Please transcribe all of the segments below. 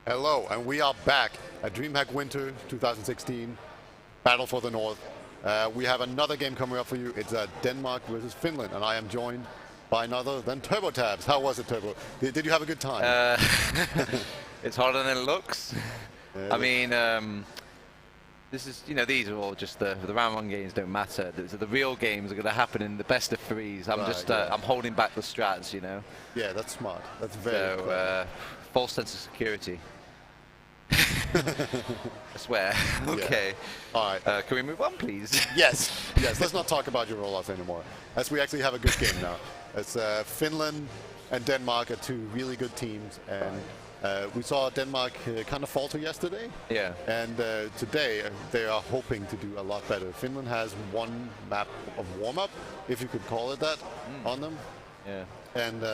Hello, and we are back at DreamHack Winter 2016, Battle for the North. We have another game coming up for you. It's Denmark versus Finland, and I am joined by none other than TurboTabs. How was it, Turbo? Did you have a good time? It's harder than it looks. I mean, this is, these are all just the round one games don't matter. The real games are going to happen in the best of threes. I'm I'm holding back the strats, Yeah, that's smart. That's very clever. False sense of security. I swear. Okay. Yeah. All right. Can we move on, please? Yes. Yes. Let's not talk about your rollouts anymore, as we actually have a good game now. It's Finland and Denmark are two really good teams, and we saw Denmark kind of falter yesterday. Yeah. And today they are hoping to do a lot better. Finland has one map of warm-up, if you could call it that, on them. Yeah. And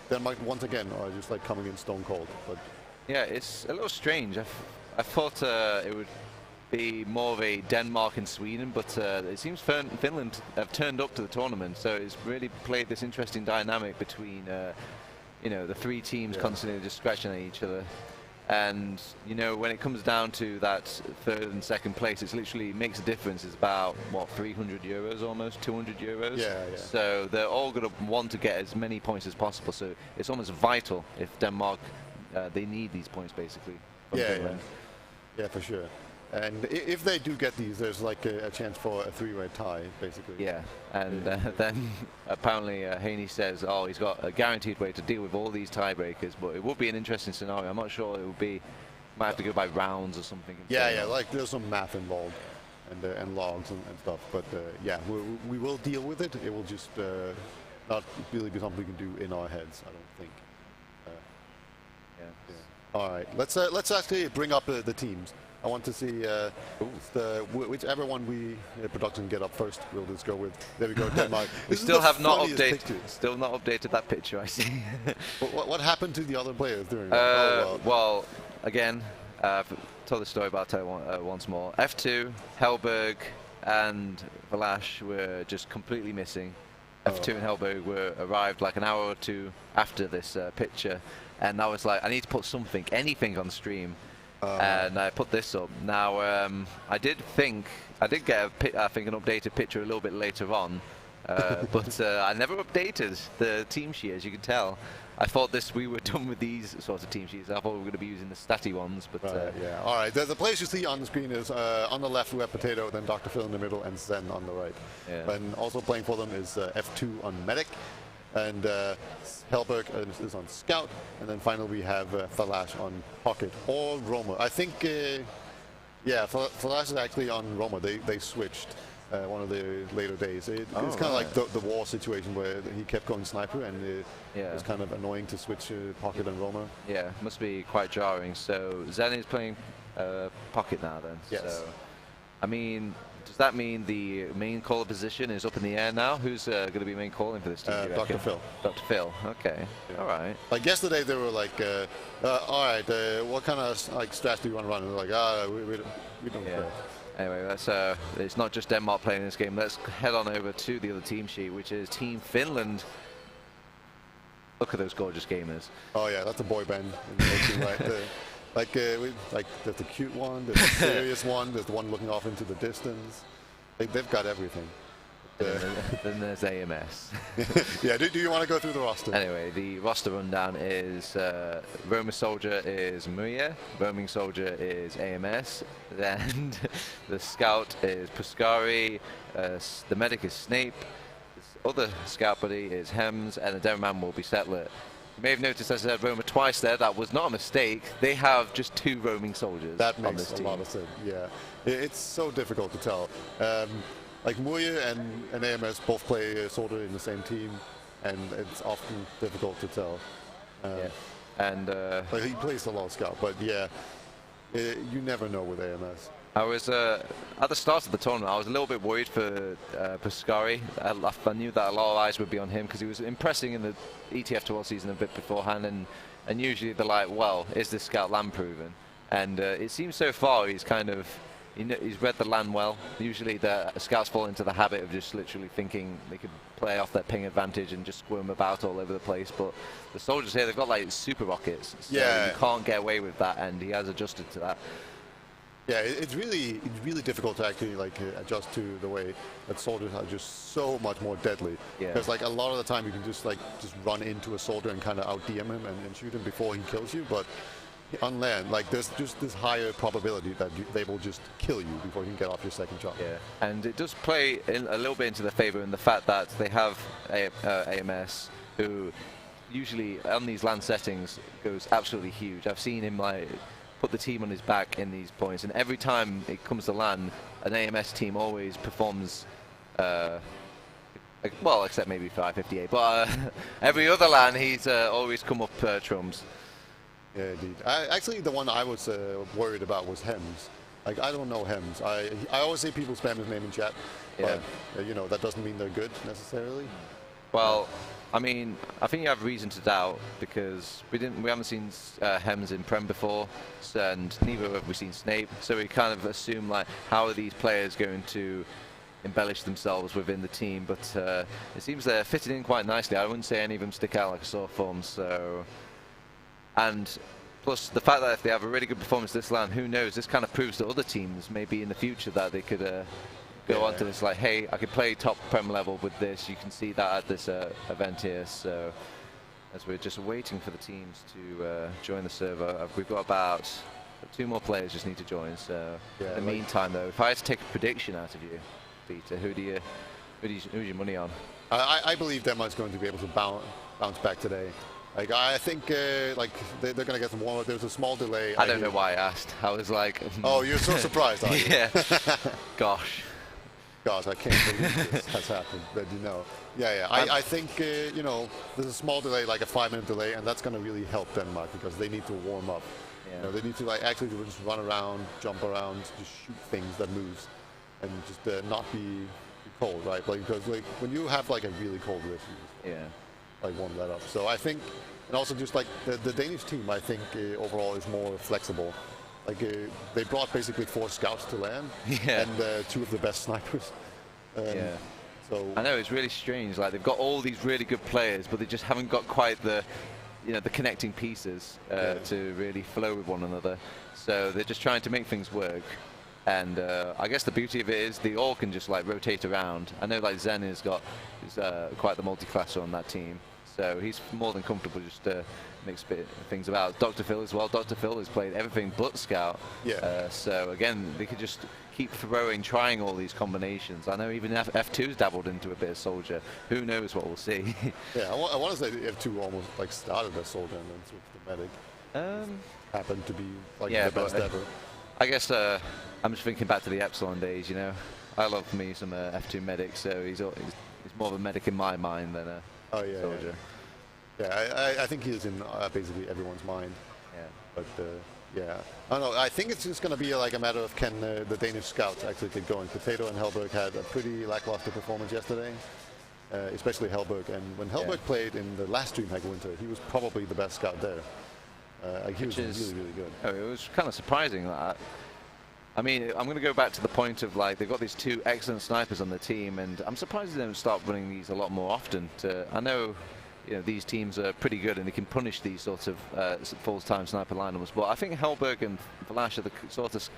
Denmark once again are just like coming in stone cold. But yeah, it's a little strange. I thought it would be more of a Denmark and Sweden, but it seems Finland have turned up to the tournament, so it's really played this interesting dynamic between the three teams constantly just scratching at each other. And when it comes down to that third and second place, it literally makes a difference. It's about what, 300 euros, almost 200 euros. Yeah. So they're all going to want to get as many points as possible. So it's almost vital if Denmark they need these points basically. Yeah, for sure. And if they do get these, there's like a chance for a three-way tie, basically. Yeah, and then apparently Haney says, oh, he's got a guaranteed way to deal with all these tiebreakers, but it would be an interesting scenario. I'm not sure it would be, might have to go by rounds or something. Yeah, like there's some math involved and logs and stuff, but yeah, we will deal with it. It will just not really be something we can do in our heads, I don't think. Yeah. All right, let's actually bring up the teams. I want to see whichever one production get up first. We'll just go with. There we go, Denmark. We still have not updated that picture. I see. What happened to the other players during? Well, again, tell the story about it once more. F2, Hellberg, and Valash were just completely missing. F2 and Hellberg were arrived like an hour or two after this picture, and I was like, I need to put anything on stream. And I put this up. Now, I did get an updated picture a little bit later on, but I never updated the team sheet, as you can tell. I thought we were done with these sorts of team sheets. I thought we were going to be using the statty ones, but yeah. All right. The players you see on the screen is on the left we have Potato, then Dr. Phil in the middle, and Zen on the right. Yeah. And also playing for them is F2 on Medic, and Hellberg is on Scout, and then finally we have Valash on Pocket or Roma. I think, Valash is actually on Roma. They switched one of the later days. It's kind of like the war situation where he kept going sniper, and it was kind of annoying to switch Pocket and Roma. Yeah, must be quite jarring. So Zen is playing Pocket now then. Yes. So, I mean, does that mean the main caller position is up in the air now? Who's going to be main calling for this team? Dr. Phil. Dr. Phil. Okay. Yeah. All right. Like yesterday, they were like, "All right, what kind of strats do you want to run?" And they're like, we don't care." Anyway, it's not just Denmark playing this game. Let's head on over to the other team sheet, which is Team Finland. Look at those gorgeous gamers. Oh yeah, that's a boy band in the making, right? There's the cute one, there's the serious one, there's the one looking off into the distance. They've got everything. Then there's AMS. Yeah, do you want to go through the roster? Anyway, the roster rundown is Roaming Soldier is Muya, Roaming Soldier is AMS, then the Scout is Puskari, the Medic is Snape, the other Scout buddy is Hems, and the Demoman will be Settler. You may have noticed I said Roma twice there. That was not a mistake. They have just two roaming soldiers that on this team. That makes a lot of sense, yeah. It's so difficult to tell. Like Muya and AMS both play soldier in the same team, and it's often difficult to tell. And like he plays a lot of Scout, but yeah, you never know with AMS. I was at the start of the tournament. I was a little bit worried for Puskari. I knew that a lot of eyes would be on him because he was impressing in the ETF 12 season a bit beforehand, and usually they're like, well, is this Scout land proven? And it seems so far he's he's read the LAN well. Usually the scouts fall into the habit of just literally thinking they could play off their ping advantage and just squirm about all over the place. But the soldiers here, they've got like super rockets, so you can't get away with that, and he has adjusted to that. Yeah, it's really difficult to actually like adjust to the way that soldiers are just so much more deadly. Yeah. Because like a lot of the time you can just run into a soldier and kind of out DM him and shoot him before he kills you. But on land, like there's just this higher probability that they will just kill you before you can get off your second shot. Yeah, and it does play a little bit into their favor in the fact that they have AMS who usually on these land settings goes absolutely huge. I've seen him like put the team on his back in these points, and every time it comes to LAN, an AMS team always performs, well, except maybe 558, but every other LAN he's always come up trumps. Yeah, indeed. Actually, the one I was worried about was Hems. Like, I don't know Hems. I always see people spam his name in chat, but you know, that doesn't mean they're good necessarily. Well, I mean, I think you have reason to doubt because we haven't seen Hems in Prem before, and neither have we seen Snape. So we kind of assume like, how are these players going to embellish themselves within the team? But it seems they're fitting in quite nicely. I wouldn't say any of them stick out like a sore thumb. So, and plus the fact that if they have a really good performance this LAN, who knows? This kind of proves to other teams maybe in the future that they could. Go on to this like, hey, I could play top Prem level with this. You can see that at this event here. So as we're just waiting for the teams to join the server, we've got about 2 more players just need to join. So in the meantime, though, if I had to take a prediction out of you, Peter, who's your money on? I believe Denmark's going to be able to bounce back today. Like I think like they're going to get some warm up. There's a small delay. I don't know why I asked. I was like, oh, you're so surprised, are you? Yeah. Gosh. Gosh, I can't believe this has happened, but you know. Yeah. I think, you know, there's a small delay, like a 5-minute delay, and that's going to really help Denmark because they need to warm up. Yeah. You know, they need to like actually just run around, jump around, just shoot things that moves, and just not be cold, right? Like, because like when you have like a really cold rift, you just like warm that up. So I think, and also just like the Danish team, I think overall is more flexible. Like they brought basically 4 scouts to land, and 2 of the best snipers. So I know it's really strange. Like they've got all these really good players, but they just haven't got quite the, you know, the connecting pieces to really flow with one another. So they're just trying to make things work. And I guess the beauty of it is they all can just like rotate around. I know like Zen is quite the multi-classer on that team. So he's more than comfortable just to mix things about. Dr. Phil as well. Dr. Phil has played everything but Scout. So again, they could just keep trying all these combinations. I know even F2's dabbled into a bit of Soldier. Who knows what we'll see? Yeah, I want to say F2 almost like started as Soldier and then switched to Medic. Happened to be like the best ever. I guess I'm just thinking back to the Epsilon days, you know. I love me some F2 Medic, so he's more of a Medic in my mind than a Soldier. Yeah, I think he's in basically everyone's mind. Yeah. But yeah, I don't know. I think it's just going to be like a matter of can the Danish scouts actually get going. Potato and Hellberg had a pretty lackluster performance yesterday, especially Hellberg. And when Hellberg played in the last DreamHack winter, he was probably the best scout there. He was really good. Oh, it was kind of surprising that. I mean, I'm going to go back to the point of like they've got these 2 excellent snipers on the team, and I'm surprised they don't start running these a lot more often. I know, you know, these teams are pretty good and they can punish these sorts of full-time sniper lineups, but I think Hellberg and Flash are the sort of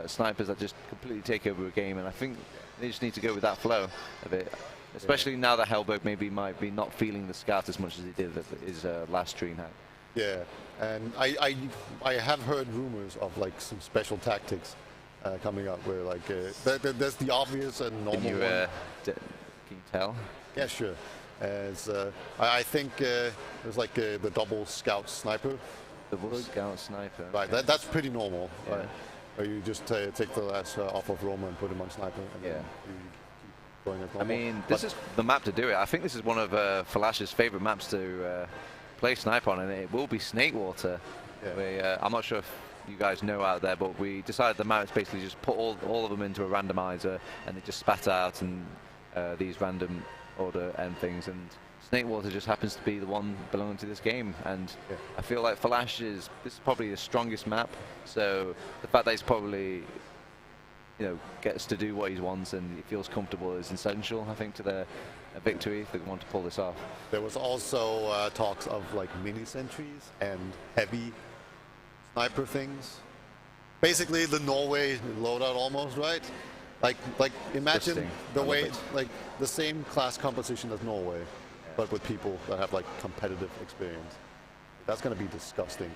snipers that just completely take over a game, and I think they just need to go with that flow of it, especially now that Hellberg might be not feeling the scout as much as he did at his last DreamHack. Yeah, and I have heard rumors of like some special tactics coming up where like there's the obvious and normal one. Can you tell? Yeah, sure. As I think there's like the double scout sniper. Double scout sniper. Right, okay. that's pretty normal. Yeah. Right? Where you just take the last off of Roma and put him on sniper. And then you keep going as normal. I mean, this is the map to do it. I think this is one of Flash's favorite maps to play sniper on, and it will be Snakewater. Yeah. I'm not sure if you guys know out there, but we decided the map is basically just put all of them into a randomizer, and they just spat out and these random order and things, and Snakewater just happens to be the one belonging to this game, and I feel like Flash this is probably the strongest map, so the fact that he's probably gets to do what he wants and he feels comfortable is essential, I think, to their victory if they want to pull this off. There was also talks of like mini sentries and heavy sniper things. Basically, the Norway loadout almost, right? Like imagine the way, like the same class composition as Norway, but with people that have like competitive experience. That's going to be disgusting.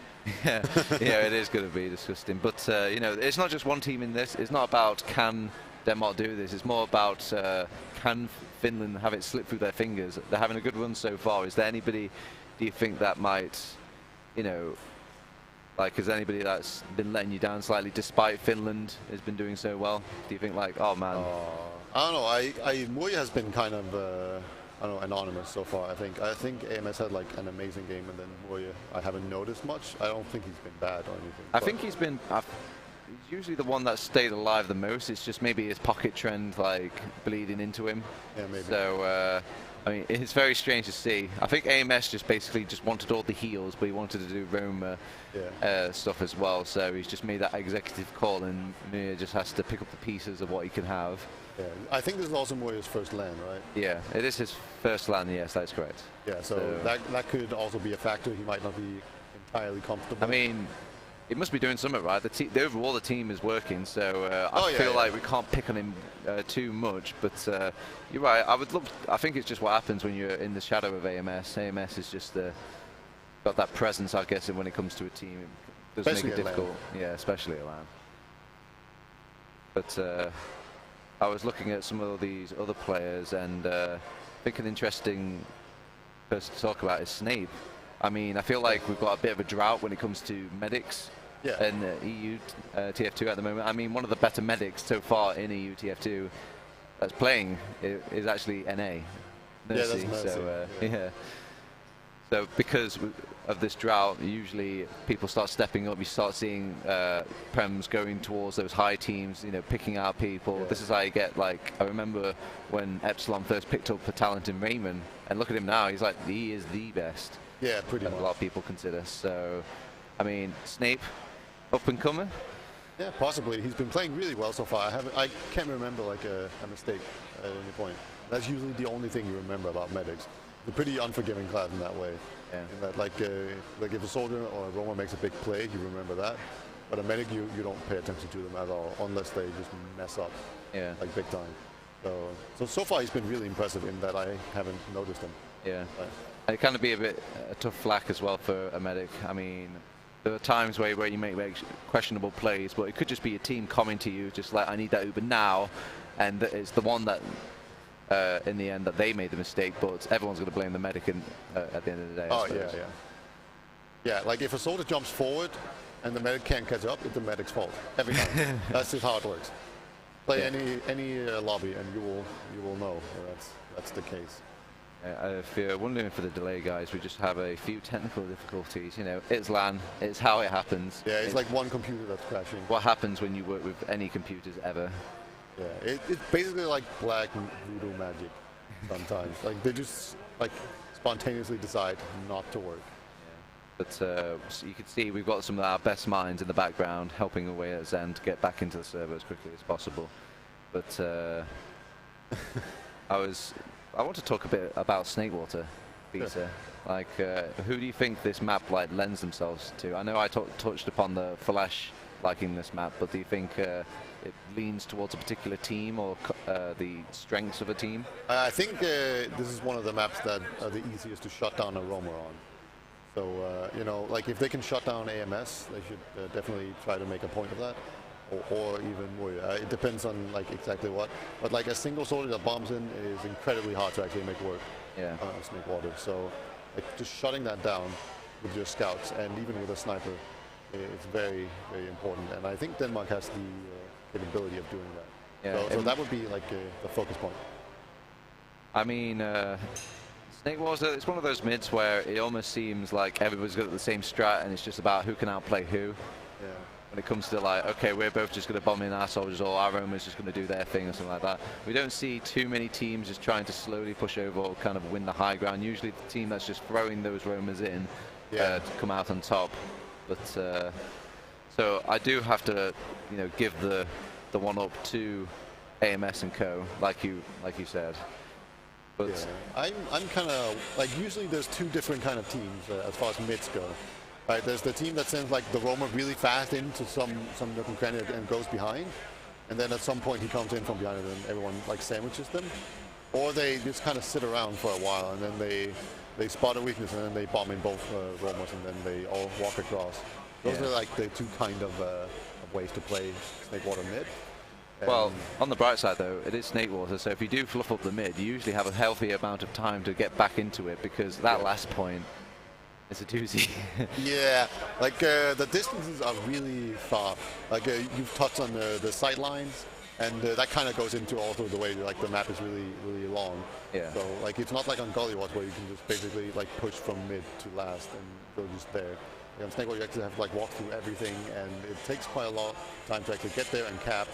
Yeah, it is going to be disgusting. But it's not just one team in this. It's not about can Denmark do this. It's more about can Finland have it slip through their fingers. They're having a good run so far. Is there anybody, do you think, that might, like, is there anybody that's been letting you down slightly despite Finland has been doing so well? Do you think, like, oh man? I don't know. Muya has been kind of I don't know, anonymous so far. I think AMS had like an amazing game, and then Muya I haven't noticed much. I don't think he's been bad or anything. I think he's been. He's usually the one that stayed alive the most. It's just maybe his pocket trend like bleeding into him. Yeah, maybe. So I mean, it's very strange to see. I think AMS just basically just wanted all the heals, but he wanted to do roam stuff as well. So he's just made that executive call, and Muya just has to pick up the pieces of what he can have. Yeah, I think this is also Muya's first LAN, right? Yeah, it is his first LAN. Yes, that's correct. Yeah, so that could also be a factor. He might not be entirely comfortable. I mean, it must be doing something right. The overall the team is working, so I feel like we can't pick on him too much. But you're right. I think it's just what happens when you're in the shadow of AMS. AMS is just got that presence, I guess, when it comes to a team. It does make it difficult. Yeah, especially a LAN. But I was looking at some of these other players, and I think an interesting person to talk about is Snape. I mean, I feel like we've got a bit of a drought when it comes to medics in EU TF2 at the moment. I mean, one of the better medics so far in EU TF2 that's playing is actually NA. Mercy. Yeah, that's Mercy. So, so because of this drought, usually people start stepping up. You start seeing Prems going towards those high teams, picking out people. Yeah. This is how you get, like, I remember when Epsilon first picked up the talent in Raymond, and look at him now, he is the best. Yeah, pretty much. A lot of people consider. So, I mean, Snape, up and coming? Yeah, possibly. He's been playing really well so far. I can't remember like a mistake at any point. That's usually the only thing you remember about medics. They're pretty unforgiving class in that way. Yeah. In that, like if a soldier or a roamer makes a big play, you remember that. But a medic, you don't pay attention to them at all, unless they just mess up, like big time. So far he's been really impressive in that I haven't noticed him. Yeah. And it can be a tough flack as well for a medic. I mean, there are times where you make questionable plays, but it could just be a team coming to you, just like, I need that Uber now, and it's the one that, in the end, that they made the mistake, but everyone's going to blame the medic at the end of the day. Oh, yeah. Like if a soldier jumps forward and the medic can't catch up, it's the medic's fault every time. That's just how it works. Play any lobby, and you will know that's the case. If you're wondering for the delay, guys, we just have a few technical difficulties. It's LAN, it's how it happens. Yeah, it's like one computer that's crashing. What happens when you work with any computers ever? Yeah, it's basically like black voodoo magic sometimes. Like they just like spontaneously decide not to work. Yeah. But so you can see we've got some of our best minds in the background helping away at Zen to get back into the server as quickly as possible. But I want to talk a bit about Snakewater, Peter. Sure. Like, who do you think this map lends themselves to? I know I touched upon the Flash liking this map, but do you think it leans towards a particular team or the strengths of a team? I think this is one of the maps that are the easiest to shut down a roamer on. So, like if they can shut down AMS, they should definitely try to make a point of that. Or even more. It depends on like exactly what. But like a single soldier that bombs in is incredibly hard to actually make work on Snakewater. So like, just shutting that down with your scouts and even with a sniper, it's very, very important. And I think Denmark has the capability of doing that. Yeah, so that would be like the focus point. I mean, Snakewater, it's one of those mids where it almost seems like everybody's got the same strat and it's just about who can outplay who. Yeah. When it comes to like, okay, we're both just going to bomb in our soldiers or our roamers just going to do their thing or something like that. We don't see too many teams just trying to slowly push over or kind of win the high ground. Usually the team that's just throwing those roamers in to come out on top. But so I do have to, give the the one up to AMS and Co. Like you said. But yeah. I'm kind of like, usually there's two different kind of teams as far as mids go. Right, there's the team that sends like the roamer really fast into some different granite and goes behind, and then at some point he comes in from behind and everyone like sandwiches them, or they just kind of sit around for a while and then they spot a weakness and then they bomb in both roamers and then they all walk across. Those are like the two kind of ways to play Snakewater mid. Well, on the bright side though, it is Snakewater, so if you do fluff up the mid, you usually have a healthy amount of time to get back into it, because that last point, it's a doozy. Yeah, like the distances are really far. Like you've touched on the sight lines, and that kind of goes into also the way like the map is really long. Yeah. So like it's not like on Gollywat where you can just basically like push from mid to last and go just there. Like on Snakewater you actually have to like walk through everything, and it takes quite a lot of time to actually get there and cap.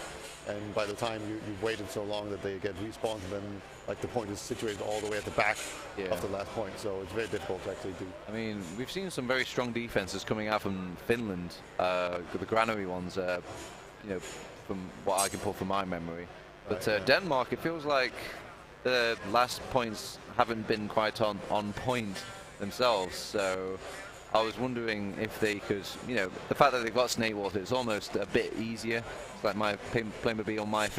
And by the time you've waited so long that they get respawned, then like the point is situated all the way at the back of the last point, so it's very difficult to actually do. I mean, we've seen some very strong defenses coming out from Finland, the granary ones, you know, from what I can pull from my memory. But Denmark, it feels like the last points haven't been quite on point themselves, so I was wondering if they could, you know, the fact that they've got Snakewater, it's almost a bit easier. It's like my plane would be on my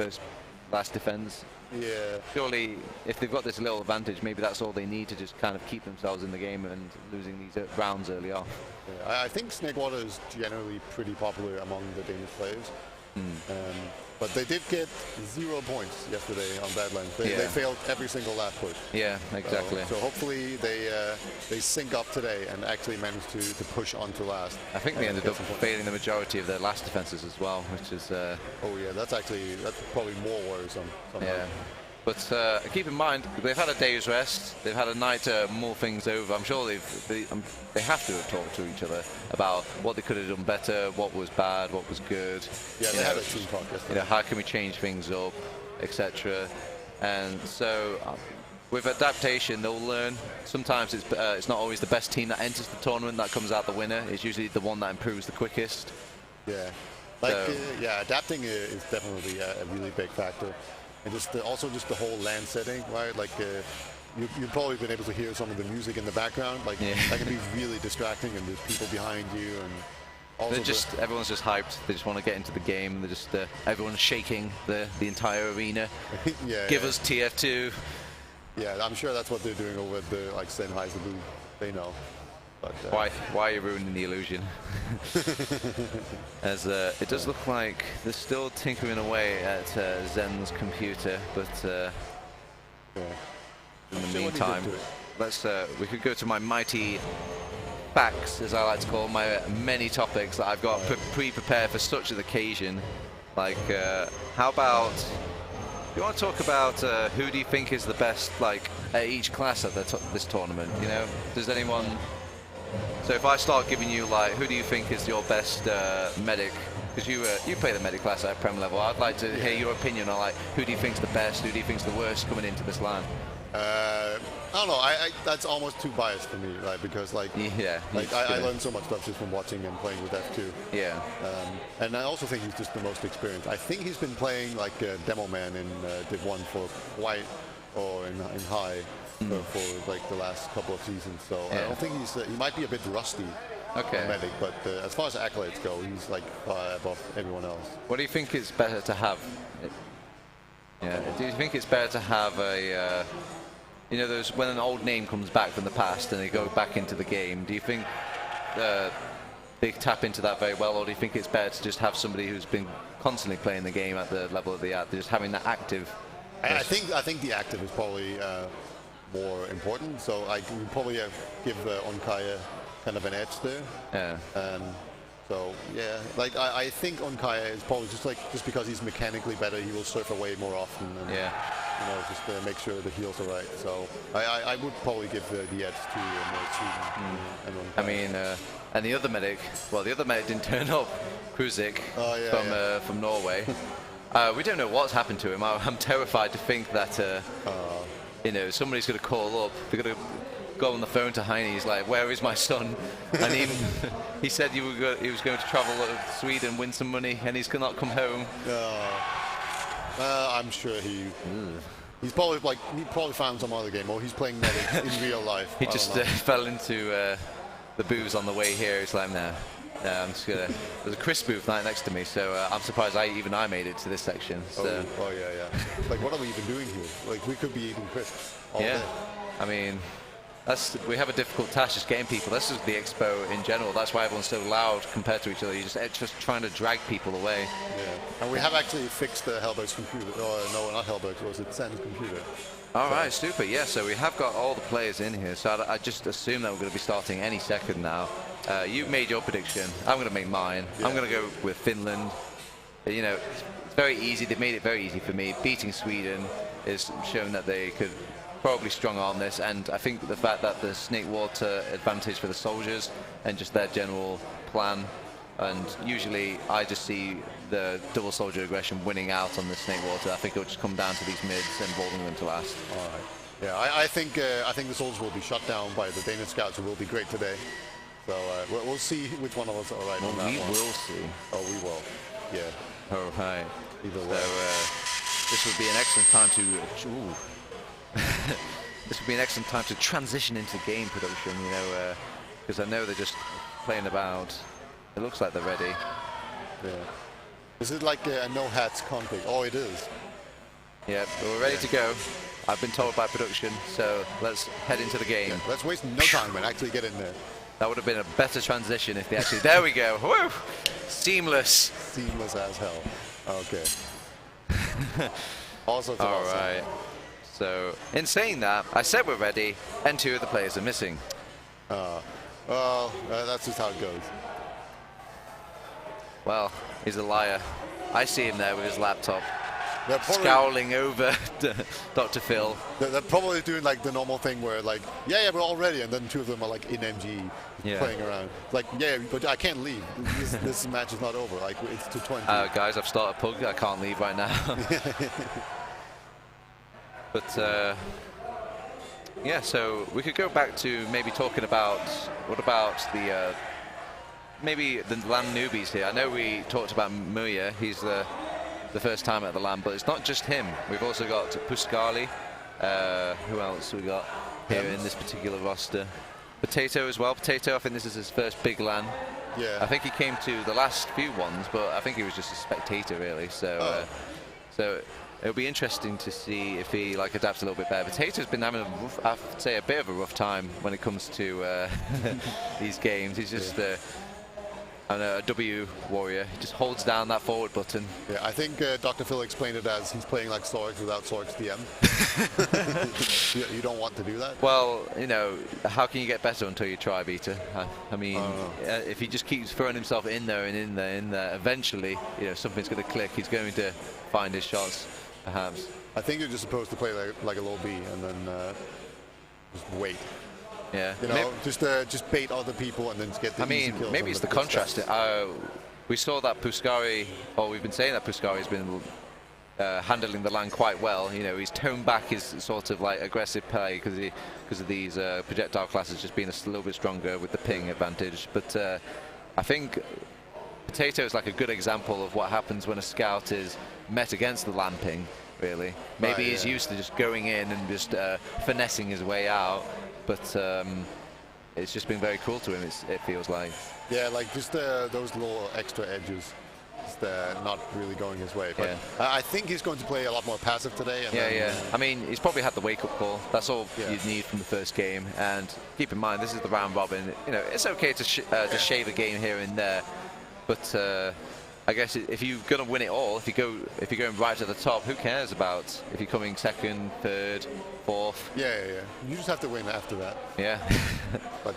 last defense. Yeah. Surely, if they've got this little advantage, maybe that's all they need to just kind of keep themselves in the game and losing these rounds early off. Yeah, I think Snakewater is generally pretty popular among the Danish players. But they did get 0 points yesterday on Badlands. They failed every single last push. Yeah, exactly. So hopefully they sync up today and actually manage to push on to last. I think they ended up failing the majority of their last defenses as well, which is... oh yeah, that's probably more worrisome. Yeah. But keep in mind, they've had a day's rest. They've had a night to mull things over. I'm sure they have to have talked to each other about what they could have done better, what was bad, what was good. Yeah, they had a team talk yesterday. You know, how can we change things up, etc. And so, with adaptation, they'll learn. Sometimes it's not always the best team that enters the tournament that comes out the winner. It's usually the one that improves the quickest. Yeah, like adapting is definitely a really big factor. And just also just the whole land setting, right? Like you've probably been able to hear some of the music in the background. Like that can be really distracting, and there's people behind you, and also everyone's just hyped. They just want to get into the game. They're just everyone's shaking the entire arena. Give us TF2. Yeah, I'm sure that's what they're doing over at the like Sennheiser booth. They know. But, why are you ruining the illusion? As it does look like they're still tinkering away at Zen's computer, but in the meantime, we could go to my mighty facts, as I like to call my many topics that I've got pre-prepared for such an occasion. Like, how about? Do you want to talk about who do you think is the best, like, at each class at this tournament? You know, does anyone? So if I start giving you, like, who do you think is your best medic? Because you play the medic class at Prem level. I'd like to hear your opinion on, like, who do you think's the best, who do you think's the worst coming into this LAN? I don't know. That's almost too biased for me, right? Because like, I learned so much stuff just from watching and playing with F2. Yeah. And I also think he's just the most experienced. I think he's been playing like Demo Man in Div 1 for quite, or in High. For like the last couple of seasons, so I don't think he might be a bit rusty medic, but as far as accolades go, he's like above everyone else. What do you think is better to have? Do you think it's better to have a you know, there's when an old name comes back from the past and they go back into the game, do you think they tap into that very well, or do you think it's better to just have somebody who's been constantly playing the game at the level of the just having that active? I think the active is probably more important, so I can probably give Onkaya kind of an edge there. So yeah, like I think Onkaya is probably just because he's mechanically better, he will surf away more often, and you know, just make sure the heals are right. So I would probably give the edge to Sweden and Onkaya. I mean, and the other medic didn't turn up, Kruzik from Norway. We don't know what's happened to him. I'm terrified to think that you know, somebody's going to call up. They're going to got on the phone to Heine. He's like, "Where is my son?" And he said he was going to travel to Sweden, win some money, and he's not come home. I'm sure he's probably found some other game, or he's playing Medic in real life. He just fell into the booze on the way here. He's like, "No, I'm just gonna." There's a crisp booth right next to me, so I'm surprised I made it to this section. So. Oh yeah. Like, what are we even doing here? Like, we could be eating crisps all day. I mean, we have a difficult task just getting people. This is the expo in general. That's why everyone's so loud compared to each other. You're just trying to drag people away. Yeah, and we have actually fixed Hellberg's computer. Oh, no, not Hellberg's. Was it Sen's computer? All right, super. Yeah, so we have got all the players in here. So I just assume that we're going to be starting any second now. You made your prediction. I'm going to make mine. Yeah. I'm going to go with Finland. You know, it's very easy. They've made it very easy for me. Beating Sweden is showing that they could probably strong arm this, and I think the fact that the Snakewater advantage for the soldiers and just their general plan, and usually I just see the double soldier aggression winning out on the Snakewater. I think it'll just come down to these mids and holding them to last. All right. Yeah, I think the soldiers will be shut down by the Danish scouts, who will be great today. So we'll see which one of us are right. Well, on that we one. will see. Oh, we will. Yeah. All right. Either so way. This would be an excellent time to. This would be an excellent time to transition into game production, you know, because I know they're just playing about. It looks like they're ready. Yeah. Is it like a no hats config? Oh, it is. Yeah, we're ready to go. I've been told by production, so let's head into the game. Yeah, let's waste no time and actually get in there. That would have been a better transition if they actually. There we go. Woo! Seamless. Seamless as hell. Okay. Also. All right. So, in saying that, I said we're ready, and 2 of the players are missing. Well, that's just how it goes. Well, he's a liar. I see him there with his laptop, probably, scowling over Dr. Phil. They're probably doing like the normal thing where like, yeah, we're all ready, and then 2 of them are like in MG playing around. Like, yeah, but I can't leave. This match is not over. Like, it's to 20. Guys, I've started Pug. I can't leave right now. But yeah, so we could go back to maybe talking about what about the maybe the LAN newbies here. I know we talked about Muya. He's the first time at the LAN, but it's not just him. We've also got Puskali. Who else we got here in this particular roster? Potato as well. Potato, I think this is his first big LAN. Yeah. I think he came to the last few ones, but I think he was just a spectator really. So so it'll be interesting to see if he adapts a little bit better. Potato's been having I'd say a bit of a rough time when it comes to these games. He's just a W warrior. He just holds down that forward button. Yeah, I think Dr. Phil explained it as he's playing like Sorix without Sorix DM. You don't want to do that? Well, you know, how can you get better until you try, Beta? I mean, if he just keeps throwing himself in there and in there, eventually, you know, something's going to click. He's going to find his shots, perhaps. I think you're just supposed to play like a low B and then just wait. Yeah, you know, just bait other people and then get the easy kills. Maybe it's the contrast. We saw that Puskari, or we've been saying that Puskari's been handling the LAN quite well. You know, he's toned back his sort of like aggressive play because of these projectile classes just being a little bit stronger with the ping advantage. But I think Potato is like a good example of what happens when a scout is met against the LAN ping. Really, maybe he's used to just going in and just finessing his way out. But it's just been very cruel to him, it feels like. Yeah, like just those little extra edges, just not really going his way. But I think he's going to play a lot more passive today. And I mean, he's probably had the wake-up call. That's all you need from the first game. And keep in mind, this is the round robin. You know, it's okay to shave a game here and there, but I guess if you're going to win it all, if you're going right to the top, who cares about if you're coming second, third, fourth? Yeah. You just have to win after that. Yeah. But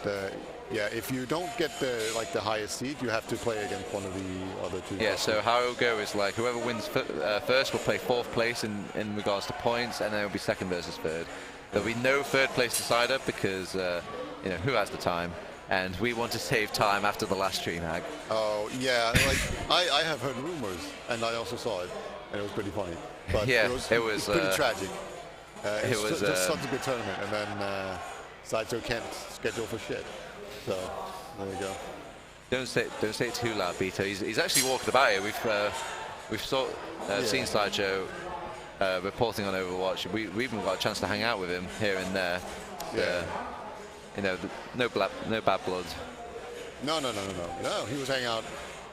yeah, if you don't get the highest seed, you have to play against one of the other 2. Yeah. So how it'll go is like whoever wins first will play 4th place in regards to points, and then it'll be second versus third. There'll be no 3rd place decider because you know, who has the time? And we want to save time after the last DreamHack. Oh yeah, like I have heard rumors, and I also saw it, and it was pretty funny. But yeah, it was pretty tragic. It was just such a good tournament, and then Sideshow can't schedule for shit. So there you go. Don't say it too loud, Peter. He's actually walking about here. We've seen Sideshow reporting on Overwatch. We've even got a chance to hang out with him here and there. Yeah. You know, no bad blood. No. He was hanging out.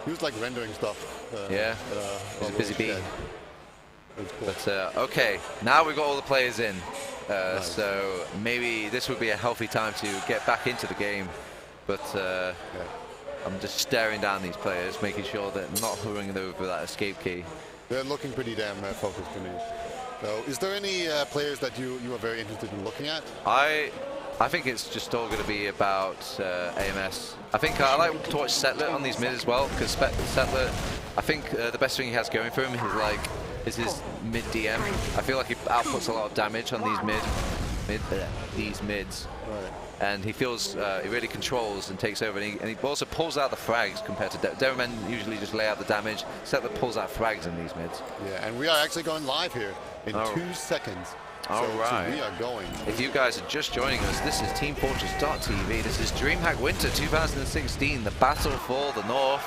He was like rendering stuff. Yeah. He's a busy bee. Yeah. Cool. But okay, now we've got all the players in. Nice. So maybe this would be a healthy time to get back into the game. But I'm just staring down these players, making sure that I'm not hurrying over that escape key. They're looking pretty damn focused to me. So, is there any players that you are very interested in looking at? I think it's just all going to be about AMS. I think I like to watch Settler on these mids as well, because Settler, I think the best thing he has going for him is his mid DM. I feel like he outputs a lot of damage on these mids. Right. And he feels he really controls and takes over, and he also pulls out the frags compared to Demomen usually just lay out the damage. Settler pulls out frags in these mids. Yeah, and we are actually going live here in 2 seconds. All right. So we are going. If you guys are just joining us, this is teamfortress.tv. This is DreamHack Winter 2016, the battle for the North.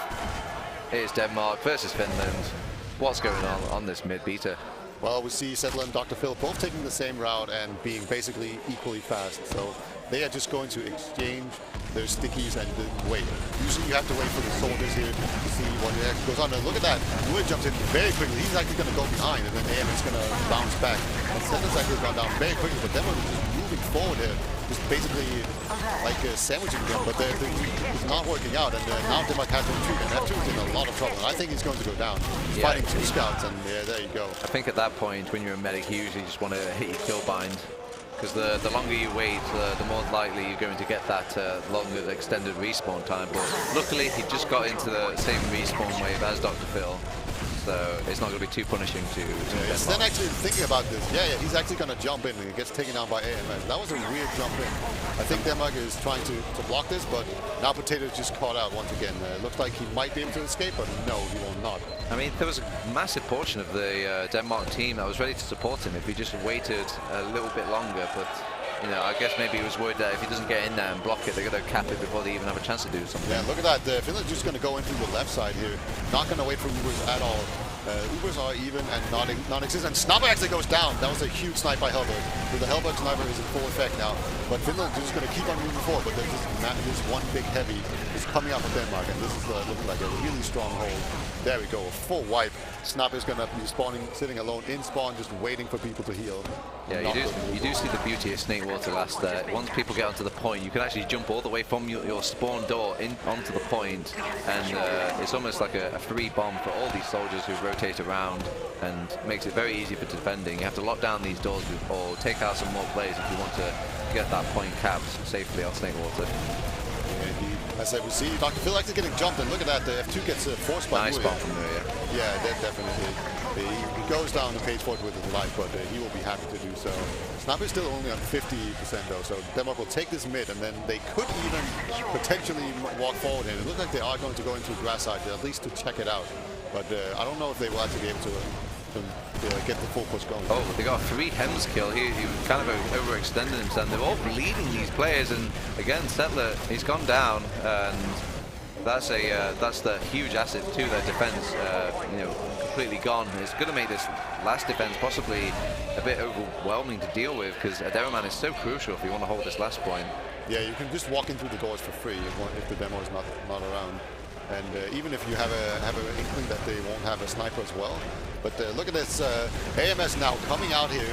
Here's Denmark versus Finland. What's going on this mid, Peter? Well, we see Settler and Dr. Phil both taking the same route and being basically equally fast. So they are just going to exchange their stickies and wait. Usually you have to wait for the soldiers here to see what actually goes on. And look at that. Wood jumps in very quickly. He's actually going to go behind, and then AM is going to bounce back. And Settler's actually gone down very quickly, but Denmark is just moving forward here. Just basically like sandwiching them, but it's not working out. And now Denmark has to retreat, and F2 is in a lot of trouble. And I think he's going to go down. He's fighting 2 scouts, and there you go. I think at that point, when you're a medic, you usually just want to hit your kill bind. Because the longer you wait, the more likely you're going to get that longer extended respawn time. But luckily, he just got into the same respawn wave as Dr. Phil, so it's not going to be too punishing to He's then actually thinking about this. Yeah, he's actually going to jump in, and he gets taken down by AMS. That was a weird jump in. I think Denmark is trying to block this, but now Potato's just caught out once again. Looks like he might be able to escape, but no, he will not. I mean, there was a massive portion of the Denmark team that was ready to support him if he just waited a little bit longer, but you know, I guess maybe he was worried that if he doesn't get in there and block it, they're going to cap it before they even have a chance to do something. Yeah, look at that. Finland's just going to go in through the left side here. Not going to wait for Ubers at all. Ubers are even and non-existent. And Sniper actually goes down. That was a huge snipe by Hellberg. So the Hellberg sniper is in full effect now. But Finland is just going to keep on moving forward. But there's this one big heavy is coming out from Denmark. And this is looking like a really strong hold. There we go. A full wipe. Sniper is going to be spawning, sitting alone in spawn, just waiting for people to heal. Yeah, you do see the beauty of Snakewater last there. Once people get onto the point, you can actually jump all the way from your spawn door onto the point, and it's almost like a free bomb for all these soldiers who rotate around, and makes it very easy for defending. You have to lock down these doors or take out some more players if you want to get that point capped safely on Snakewater. Indeed. As I said, we see Dr. Phil actually getting jumped, and look at that, the F2 gets forced by nice bomb from there, yeah, definitely. He goes down and pays for it with his life, but he will be happy to do so. Sniper is still only on 50% though, so Denmark will take this mid, and then they could even potentially walk forward, and it looks like they are going to go into grass side, at least to check it out. But I don't know if they will actually be able to get the full push going. Oh, they got a 3 hems kill. He kind of overextended himself. They're all bleeding, these players, and again, Settler, he's gone down, and that's the huge asset to their defense. You know, completely gone. It's going to make this last defense possibly a bit overwhelming to deal with, because Demoman is so crucial if you want to hold this last point. Yeah, you can just walk in through the doors for free if the demo is not around. And even if you have an inkling that they won't have a sniper as well. But look at this, AMS now coming out here,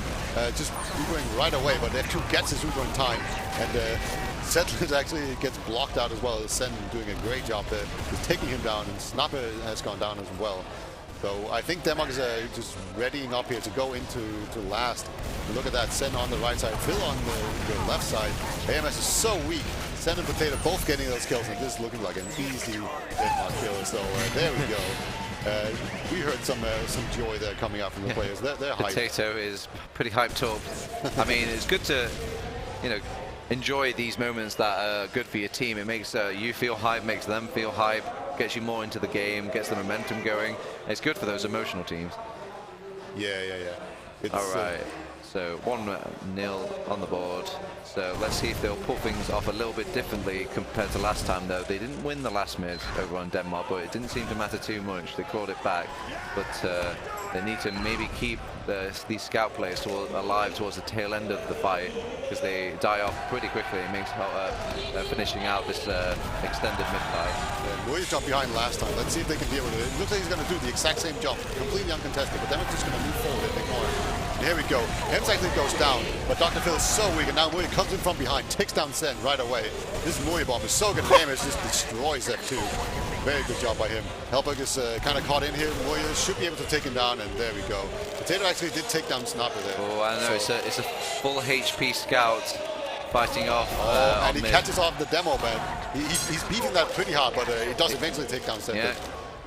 just Ubering right away, but F2 gets his Uber in time, and Settlers actually gets blocked out as well. Sen doing a great job there, just taking him down, and Sniper has gone down as well. So I think Denmark is just readying up here to go into last. And look at that, Sen on the right side, Phil on the left side. AMS is so weak. Sen and Potato both getting those kills, and this is looking like an easy Denmark kill. So there we go. We heard some joy there coming out from the players. They're hyped. Potato is pretty hyped up. I mean, it's good to, you know, enjoy these moments that are good for your team. It makes you feel hype, makes them feel hype, gets you more into the game, gets the momentum going. It's good for those emotional teams. Yeah. It's, all right. So 1-0 on the board. So let's see if they'll pull things off a little bit differently compared to last time, though. They didn't win the last mid over on Denmark, but it didn't seem to matter too much. They called it back, but they need to maybe keep these scout players alive towards the tail end of the fight, because they die off pretty quickly. It makes finishing out this extended mid fight. Muye jumped behind last time. Let's see if they can deal with it. It looks like he's going to do the exact same jump, completely uncontested, but then we're just going to move forward and ignore him. And here we go. Hems actually goes down, but Dr. Phil is so weak, and now Muye comes in from behind, takes down Sen right away. This Muye bomb is so good damage, just destroys F2. Very good job by him. Hellberg is kind of caught in here. Muye should be able to take him down, and there we go. Potato actually did take down Snapper there. Oh, I know. So it's a full HP scout fighting off. And he catches off the demo, man. He's beating that pretty hard, but he does eventually take down Sen. Yeah.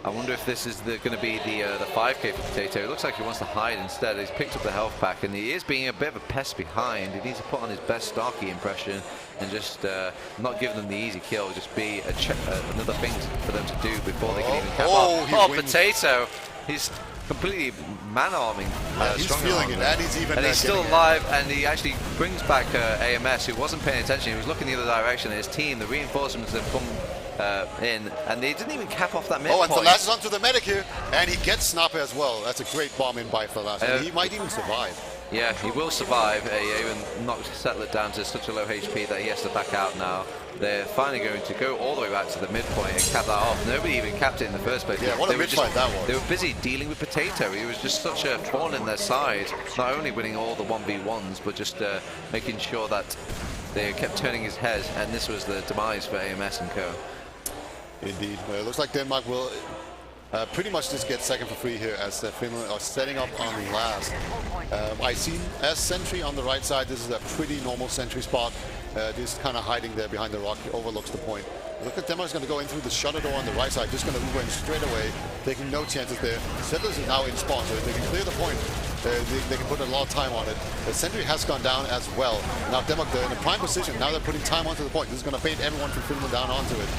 I wonder if this is going to be the 5k for Potato. It looks like he wants to hide instead. He's picked up the health pack, and he is being a bit of a pest behind. He needs to put on his best Starkey impression and just not give them the easy kill. Just be another thing for them to do before they can even cap off. Oh, Potato! He's completely man-arming. He's feeling it, and he's even. And he's still alive, and he actually brings back AMS, who wasn't paying attention. He was looking the other direction. And his team, the reinforcements have come in, and they didn't even cap off that mid point. And Falas is onto the medic here, and he gets Snapper as well. That's a great bomb in by Falas. He might even survive. Yeah, he will survive. He even knocked Settler down to such a low HP that he has to back out now. They're finally going to go all the way back to the midpoint and cap that off. Nobody even capped it in the first place. Yeah, what a mid-fight that was. They were busy dealing with Potato. He was just such a thorn in their side, not only winning all the 1v1s, but just making sure that they kept turning his head, and this was the demise for AMS and co. Indeed. It looks like Denmark will pretty much just get second for free here, as Finland are setting up on last. I see as sentry on the right side. This is a pretty normal sentry spot. Just kind of hiding there behind the rock, overlooks the point. Look at Denmark's going to go in through the shutter door on the right side, just going to Uber in straight away, taking no chances there. Settlers is now in spawn, so if they can clear the point, they can put a lot of time on it. The sentry has gone down as well. Now Denmark, they're in a prime position. Now they're putting time onto the point. This is going to bait everyone from Finland down onto it.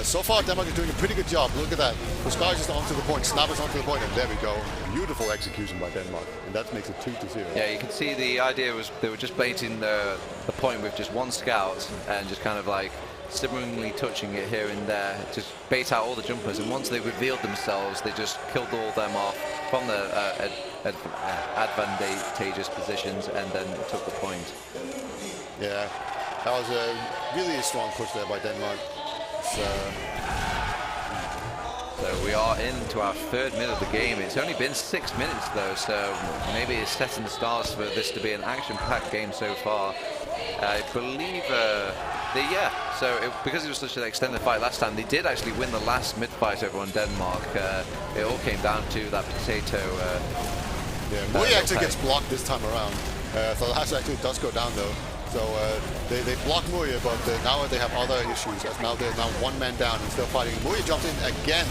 So far, Denmark is doing a pretty good job. Look at that. Puskar just onto the point, Snapper's onto the point, and there we go. Beautiful execution by Denmark, and that makes it 2-0. Yeah, you can see the idea was they were just baiting the point with just one scout and just kind of like simmeringly touching it here and there, just bait out all the jumpers, and once they revealed themselves, they just killed all of them off from the advantageous positions and then took the point. Yeah, that was a really strong push there by Denmark. So we are into our third minute of the game. It's only been 6 minutes though, so maybe it's setting the stars for this to be an action-packed game so far. I believe, because it was such an extended fight last time, they did actually win the last mid-fight over on Denmark. It all came down to that Potato. Muye actually gets blocked this time around. Falas actually does go down though. So they block Muye, but now they have other issues, as now they're one man down and still fighting. Muye jumps in again.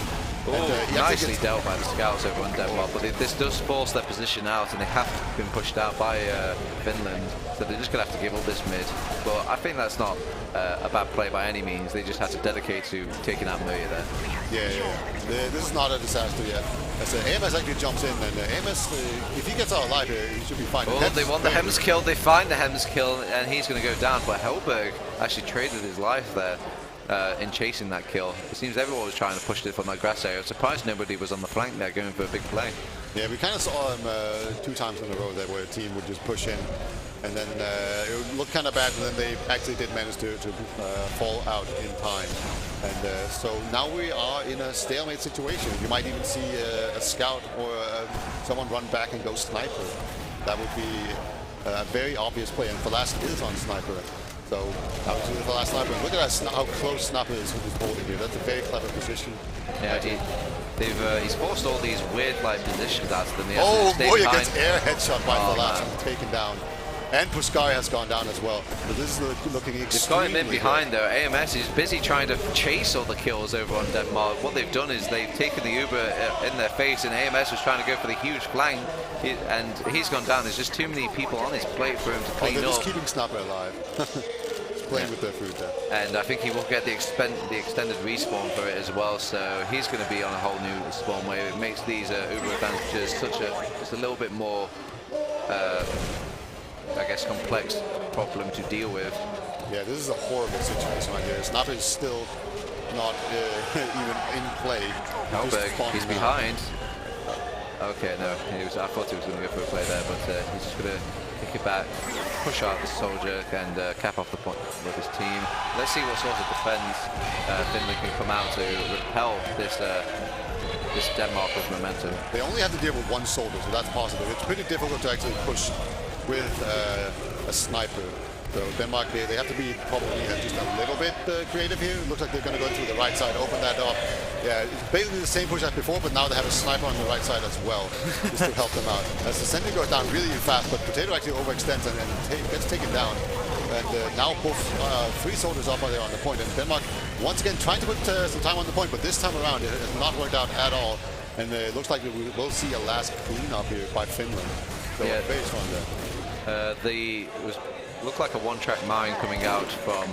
Nicely dealt by the scouts over on Denmark, but this does force their position out, and they have been pushed out by Finland, so they're just going to have to give up this mid. But I think that's not a bad play by any means. They just had to dedicate to taking out Muye there. Yeah. This is not a disaster yet. As AMS actually jumps in, and AMS, if he gets out alive here, he should be fine. Oh, they want the Hems kill. They find the Hems kill, and he's going to go down. But Hellberg actually traded his life there in chasing that kill. It seems everyone was trying to push it from that grass area. I'm surprised nobody was on the flank there going for a big play. Yeah, we kind of saw him 2 times in a row there where a team would just push in, and then it would look kind of bad, and then they actually did manage to fall out in time. And so now we are in a stalemate situation. You might even see a scout or someone run back and go sniper. That would be a very obvious play, and Falas is on sniper. So that was the last sniper. Look at that, how close Snapper is with his holding here. That's a very clever position. Yeah, he's forced all these weird positions out of them. Muye gets air headshot by Falas and taken down. And Puskar has gone down as well. So this is looking extremely They've got him in behind though. AMS is busy trying to chase all the kills over on Denmark. What they've done is they've taken the Uber in their face, and AMS was trying to go for the huge flank, and he's gone down. There's just too many people on his plate for him to clean up. They're just keeping Snapper alive. Playing with their food there. And I think he will get the extended respawn for it as well, so he's going to be on a whole new spawn wave. It makes these Uber advantages just a little bit more I guess, complex problem to deal with. Yeah, this is a horrible situation right here. Snapper is still not even in play. Hellberg, he's behind. Okay, no, I thought he was going to go for a play there, but he's just going to pick it back, push out the soldier, and cap off the point with his team. Let's see what sort of defense Finland can come out to repel this Denmark with momentum. They only have to deal with one soldier, so that's possible. It's pretty difficult to actually push with a sniper. So Denmark, they have to be probably just a little bit creative here. It looks like they're going to go to the right side, open that up. Yeah, it's basically the same push as before, but now they have a sniper on the right side as well, just to help them out. As the sentry goes down really fast, but Potato actually overextends and gets taken down. And now both 3 soldiers up there on the point, and Denmark once again trying to put some time on the point, but this time around it has not worked out at all. And it looks like we will see a last cleanup here by Finland. So yeah, base on there. Looked like a one-track mine coming out from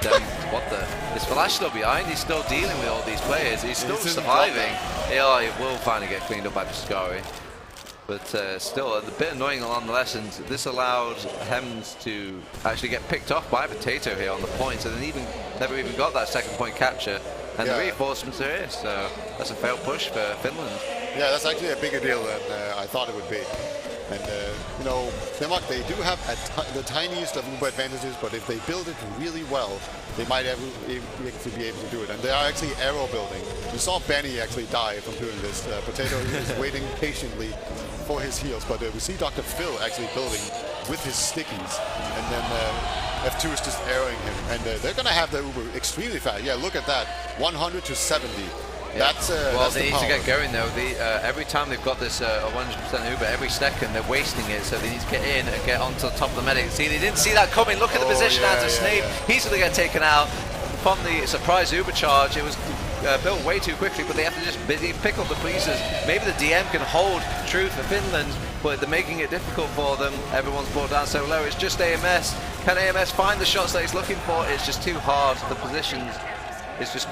them. What the? Is Flash still behind? He's still dealing with all these players. He's still surviving. Yeah, it will finally get cleaned up by Piscari. But still, a bit annoying nonetheless, and this allowed Hems to actually get picked off by Potato here on the point, and then never even got that second point capture. And the reinforcements are here, so that's a failed push for Finland. Yeah, that's actually a bigger deal than I thought it would be. And, you know, Denmark, they do have the tiniest of Uber advantages, but if they build it really well, they might actually be able to do it. And they are actually arrow building. You saw Benny actually die from doing this. Potato is waiting patiently for his heals, but we see Dr. Phil actually building with his stickies. And then F2 is just arrowing him. And they're going to have the Uber extremely fast. Yeah, look at that. 100 to 70. Yeah. Well, they need to get going though. Every time they've got this 100% Uber, every second they're wasting it, so they need to get in and get onto the top of the medic. See, they didn't see that coming. Look at the position out of Snape. He's going to get taken out from the surprise Uber charge. It was built way too quickly, but they have to just pick up the pieces. Maybe the DM can hold true for Finland, but they're making it difficult for them. Everyone's brought down so low. It's just AMS. Can AMS find the shots that he's looking for? It's just too hard. The positions is just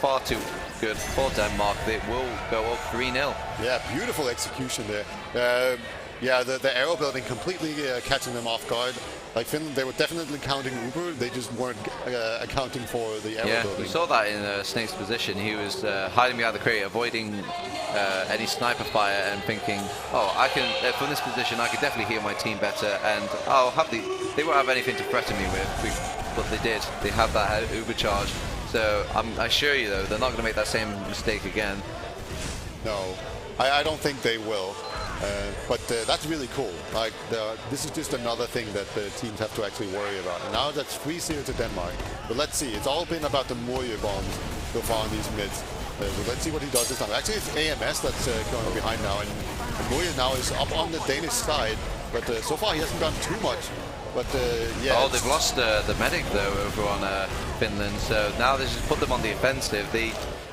far too good for Denmark. They will go up 3-0. Yeah, beautiful execution there. Yeah, the arrow building completely catching them off guard. Like Finland, they were definitely counting Uber, they just weren't accounting for the arrow building. We saw that in Snake's position. He was hiding behind the crate, avoiding any sniper fire and thinking, oh, I can, from this position, I could definitely heal my team better, and they won't have anything to threaten me with, but they did. They had that Uber charge. So I assure you, though, they're not going to make that same mistake again. No, I don't think they will. But that's really cool. Like this is just another thing that the teams have to actually worry about. And now that's 3-0 to Denmark. But let's see. It's all been about the Moyer bombs so far on these mids. So let's see what he does this time. Actually, it's AMS that's going behind now, and Moyer now is up on the Danish side. But so far, he hasn't done too much. But yeah. Oh, they've lost the medic though over on Finland, so now they just put them on the offensive.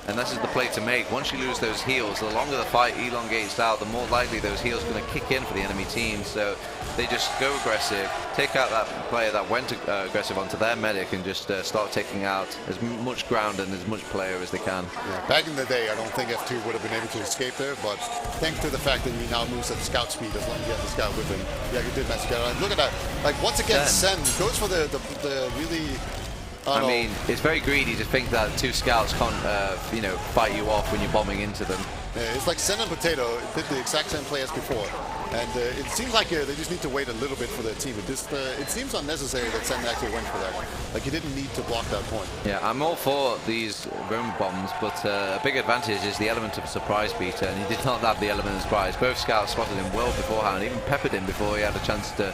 And this is the play to make. Once you lose those heals, the longer the fight elongates out, the more likely those heals are going to kick in for the enemy team. So they just go aggressive, take out that player that went aggressive onto their medic, and just start taking out as much ground and as much player as they can. Yeah, back in the day, I don't think F2 would have been able to escape there, but thanks to the fact that he now moves at scout speed, as long as he has the scout with him, yeah, he did manage to get out. Look at that! Like once again, Sen goes for the really. I mean, it's very greedy to think that 2 scouts can't, you know, fight you off when you're bombing into them. Yeah, it's like Sen and Potato did the exact same play as before, and it seems like they just need to wait a little bit for their team. It seems unnecessary that Sen actually went for that. Like he didn't need to block that point. Yeah, I'm all for these roam bombs, but a big advantage is the element of surprise beater, and he did not have the element of surprise. Both scouts spotted him well beforehand, even peppered him before he had a chance to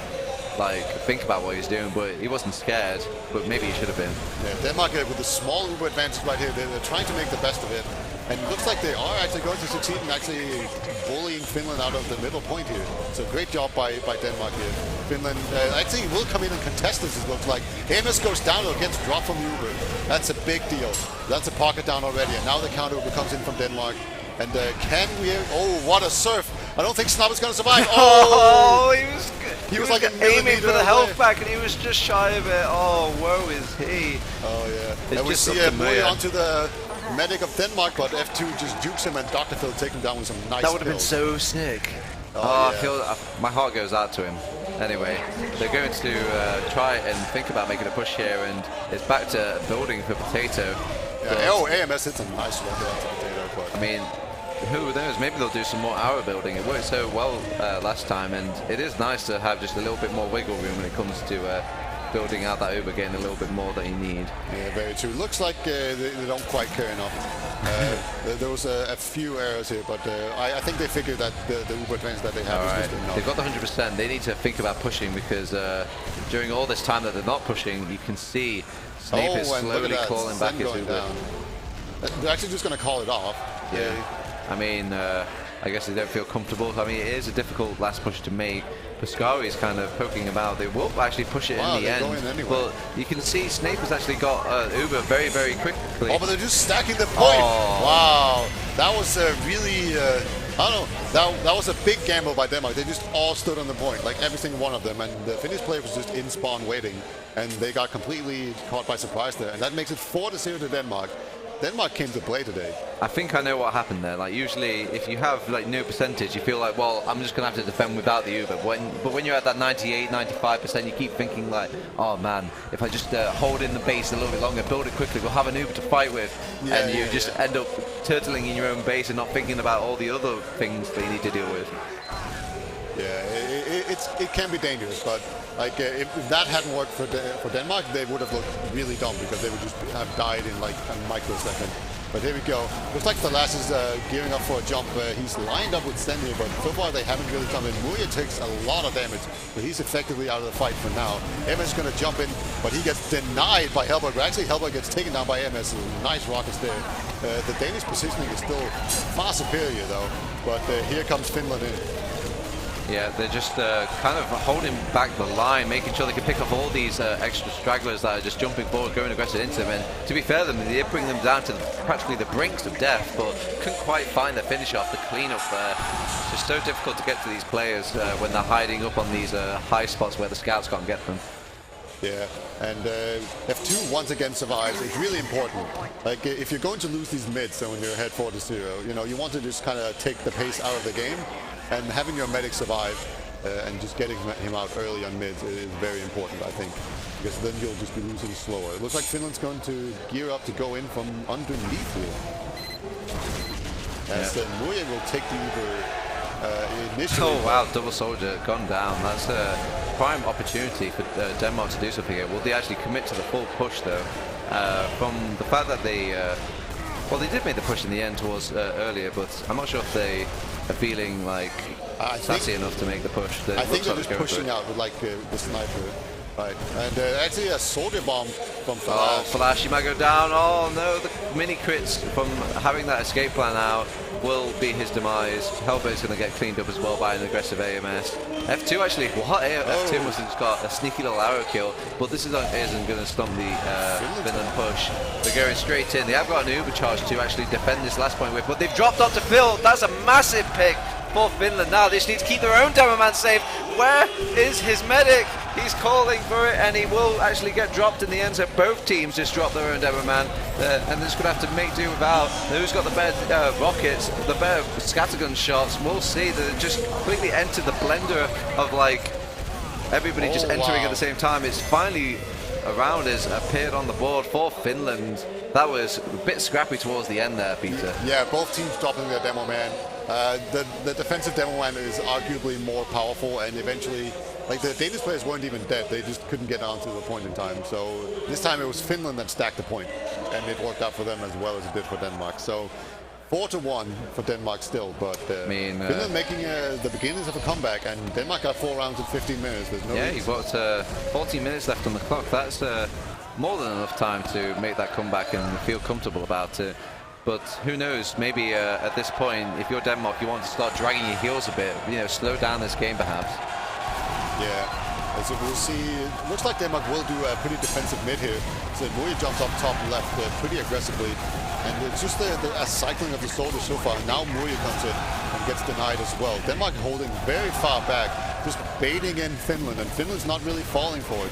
think about what he's doing, but he wasn't scared, but maybe he should have been. Yeah, Denmark with a small Uber advantage right here, they're trying to make the best of it, and it looks like they are actually going to succeed in actually bullying Finland out of the middle point here. So great job by Denmark here. Finland actually will come in and contest this, it looks like. Amos goes down, or gets dropped from Uber. That's a big deal. That's a pocket down already, and now the counter Uber comes in from Denmark. And can we? Oh, what a surf! I don't think Snub is going to survive. Oh, he was like aiming for the health back, and he was just shy of it. Oh, woe is he! Oh yeah. And we see Moyer onto the medic of Denmark, but F2 just jukes him, and Dr. Phil take him down with some nice. That would have been so sick. Oh, yeah. My heart goes out to him. Anyway, they're going to try and think about making a push here, and it's back to building for Potato. Yeah, oh, AMS hits a nice rocket onto Potato, but I mean, who knows, maybe they'll do some more hour building. It worked so well last time, and it is nice to have just a little bit more wiggle room when it comes to building out that Uber, getting a little bit more that you need. Yeah, very true. Looks like they don't quite care enough. There was a few errors here, but I think they figured that the Uber trains that they have is just enough. They've got the 100%. They need to think about pushing, because during all this time that they're not pushing, you can see Snape is slowly clawing back his Uber. Down. They're actually just going to call it off. Yeah. I mean, I guess they don't feel comfortable. I mean, it is a difficult last push to make. Pascari is kind of poking about. They will actually push it in the end. Anyway. But you can see Snape has actually got Uber very, very quickly. Oh, but they're just stacking the point. Oh. Wow. That was really, I don't know, that was a big gamble by Denmark. They just all stood on the point, like every single one of them. And the Finnish player was just in spawn waiting. And they got completely caught by surprise there. And that makes it 4-0 to Denmark. Denmark came to play today. I think I know what happened there. Like, usually if you have like no percentage, you feel like, well, I'm just gonna have to defend without the Uber. But when you're at that 98, 95%, you keep thinking like, oh man, if I just hold in the base a little bit longer, build it quickly, we'll have an Uber to fight with. Yeah, and you just end up turtling in your own base and not thinking about all the other things that you need to deal with. Yeah, it can be dangerous, but like if that hadn't worked for Denmark, they would have looked really dumb, because they would just have died in like a microsecond. But here we go. Looks like Falash is gearing up for a jump. He's lined up with Sten here, but so far they haven't really come in. Muya takes a lot of damage, but he's effectively out of the fight for now. MS is going to jump in, but he gets denied by Hellberg. Actually, Hellberg gets taken down by MS. Nice rockets there. The Danish positioning is still far superior, though. But here comes Finland in. Yeah, they're just kind of holding back the line, making sure they can pick up all these extra stragglers that are just jumping forward, going aggressive into them. And to be fair to them, they did bring them down to practically the brinks of death, but couldn't quite find the finish off, the cleanup there. It's just so difficult to get to these players when they're hiding up on these high spots where the scouts can't get them. Yeah, and F2 once again survives. It's really important. Like, if you're going to lose these mids, so when you're ahead 4-0, you know, you want to just kind of take the pace out of the game. And having your medic survive and just getting him out early on mids is very important, I think, because then you'll just be losing slower. It looks like Finland's going to gear up to go in from underneath here. As Muya will take the Uber initially. Oh wow, double soldier gone down. That's a prime opportunity for Denmark to do something here. Will they actually commit to the full push though? From the fact that they, well, they did make the push in the end towards earlier, but I'm not sure if they are feeling like sassy enough to make the push. I think they're just pushing out with like the sniper. Right, and actually a soldier bomb from Falash. Oh, Falash, you might go down. Oh no, the mini crits from having that escape plan out will be his demise. Hellberg's going to get cleaned up as well by an aggressive AMS. F2 actually, what? F2 must have just got a sneaky little arrow kill, but this isn't going to stop the Finland push. They're going straight in. They have got an Uber charge to actually defend this last point with, but they've dropped onto Phil. That's a massive pick for Finland. Now they just need to keep their own demo man safe. Where is his medic? He's calling for it, and he will actually get dropped in the end. So both teams just drop their own demo man, and they're just going to have to make do without. Who's got the better rockets, the better scattergun shots? We'll see. They just completely entered the blender of like everybody just entering at the same time. It's finally a round has appeared on the board for Finland. That was a bit scrappy towards the end there, Peter. Yeah, both teams dropping their demo man. The defensive demo man is arguably more powerful, and eventually, like, the Danish players weren't even dead. They just couldn't get onto the point in time. So this time it was Finland that stacked the point, and it worked out for them as well as it did for Denmark. So 4-1 for Denmark still, but Finland making the beginnings of a comeback, and Denmark got 4 rounds in 15 minutes. There's no you've got 14 minutes left on the clock. That's more than enough time to make that comeback and feel comfortable about it. But who knows, maybe at this point, if you're Denmark, you want to start dragging your heels a bit, you know, slow down this game perhaps. Yeah, as we'll see, it looks like Denmark will do a pretty defensive mid here. So Muya jumps up top left pretty aggressively. And it's just a cycling of the soldiers so far. Now Muya comes in and gets denied as well. Denmark holding very far back, just baiting in Finland, and Finland's not really falling for it.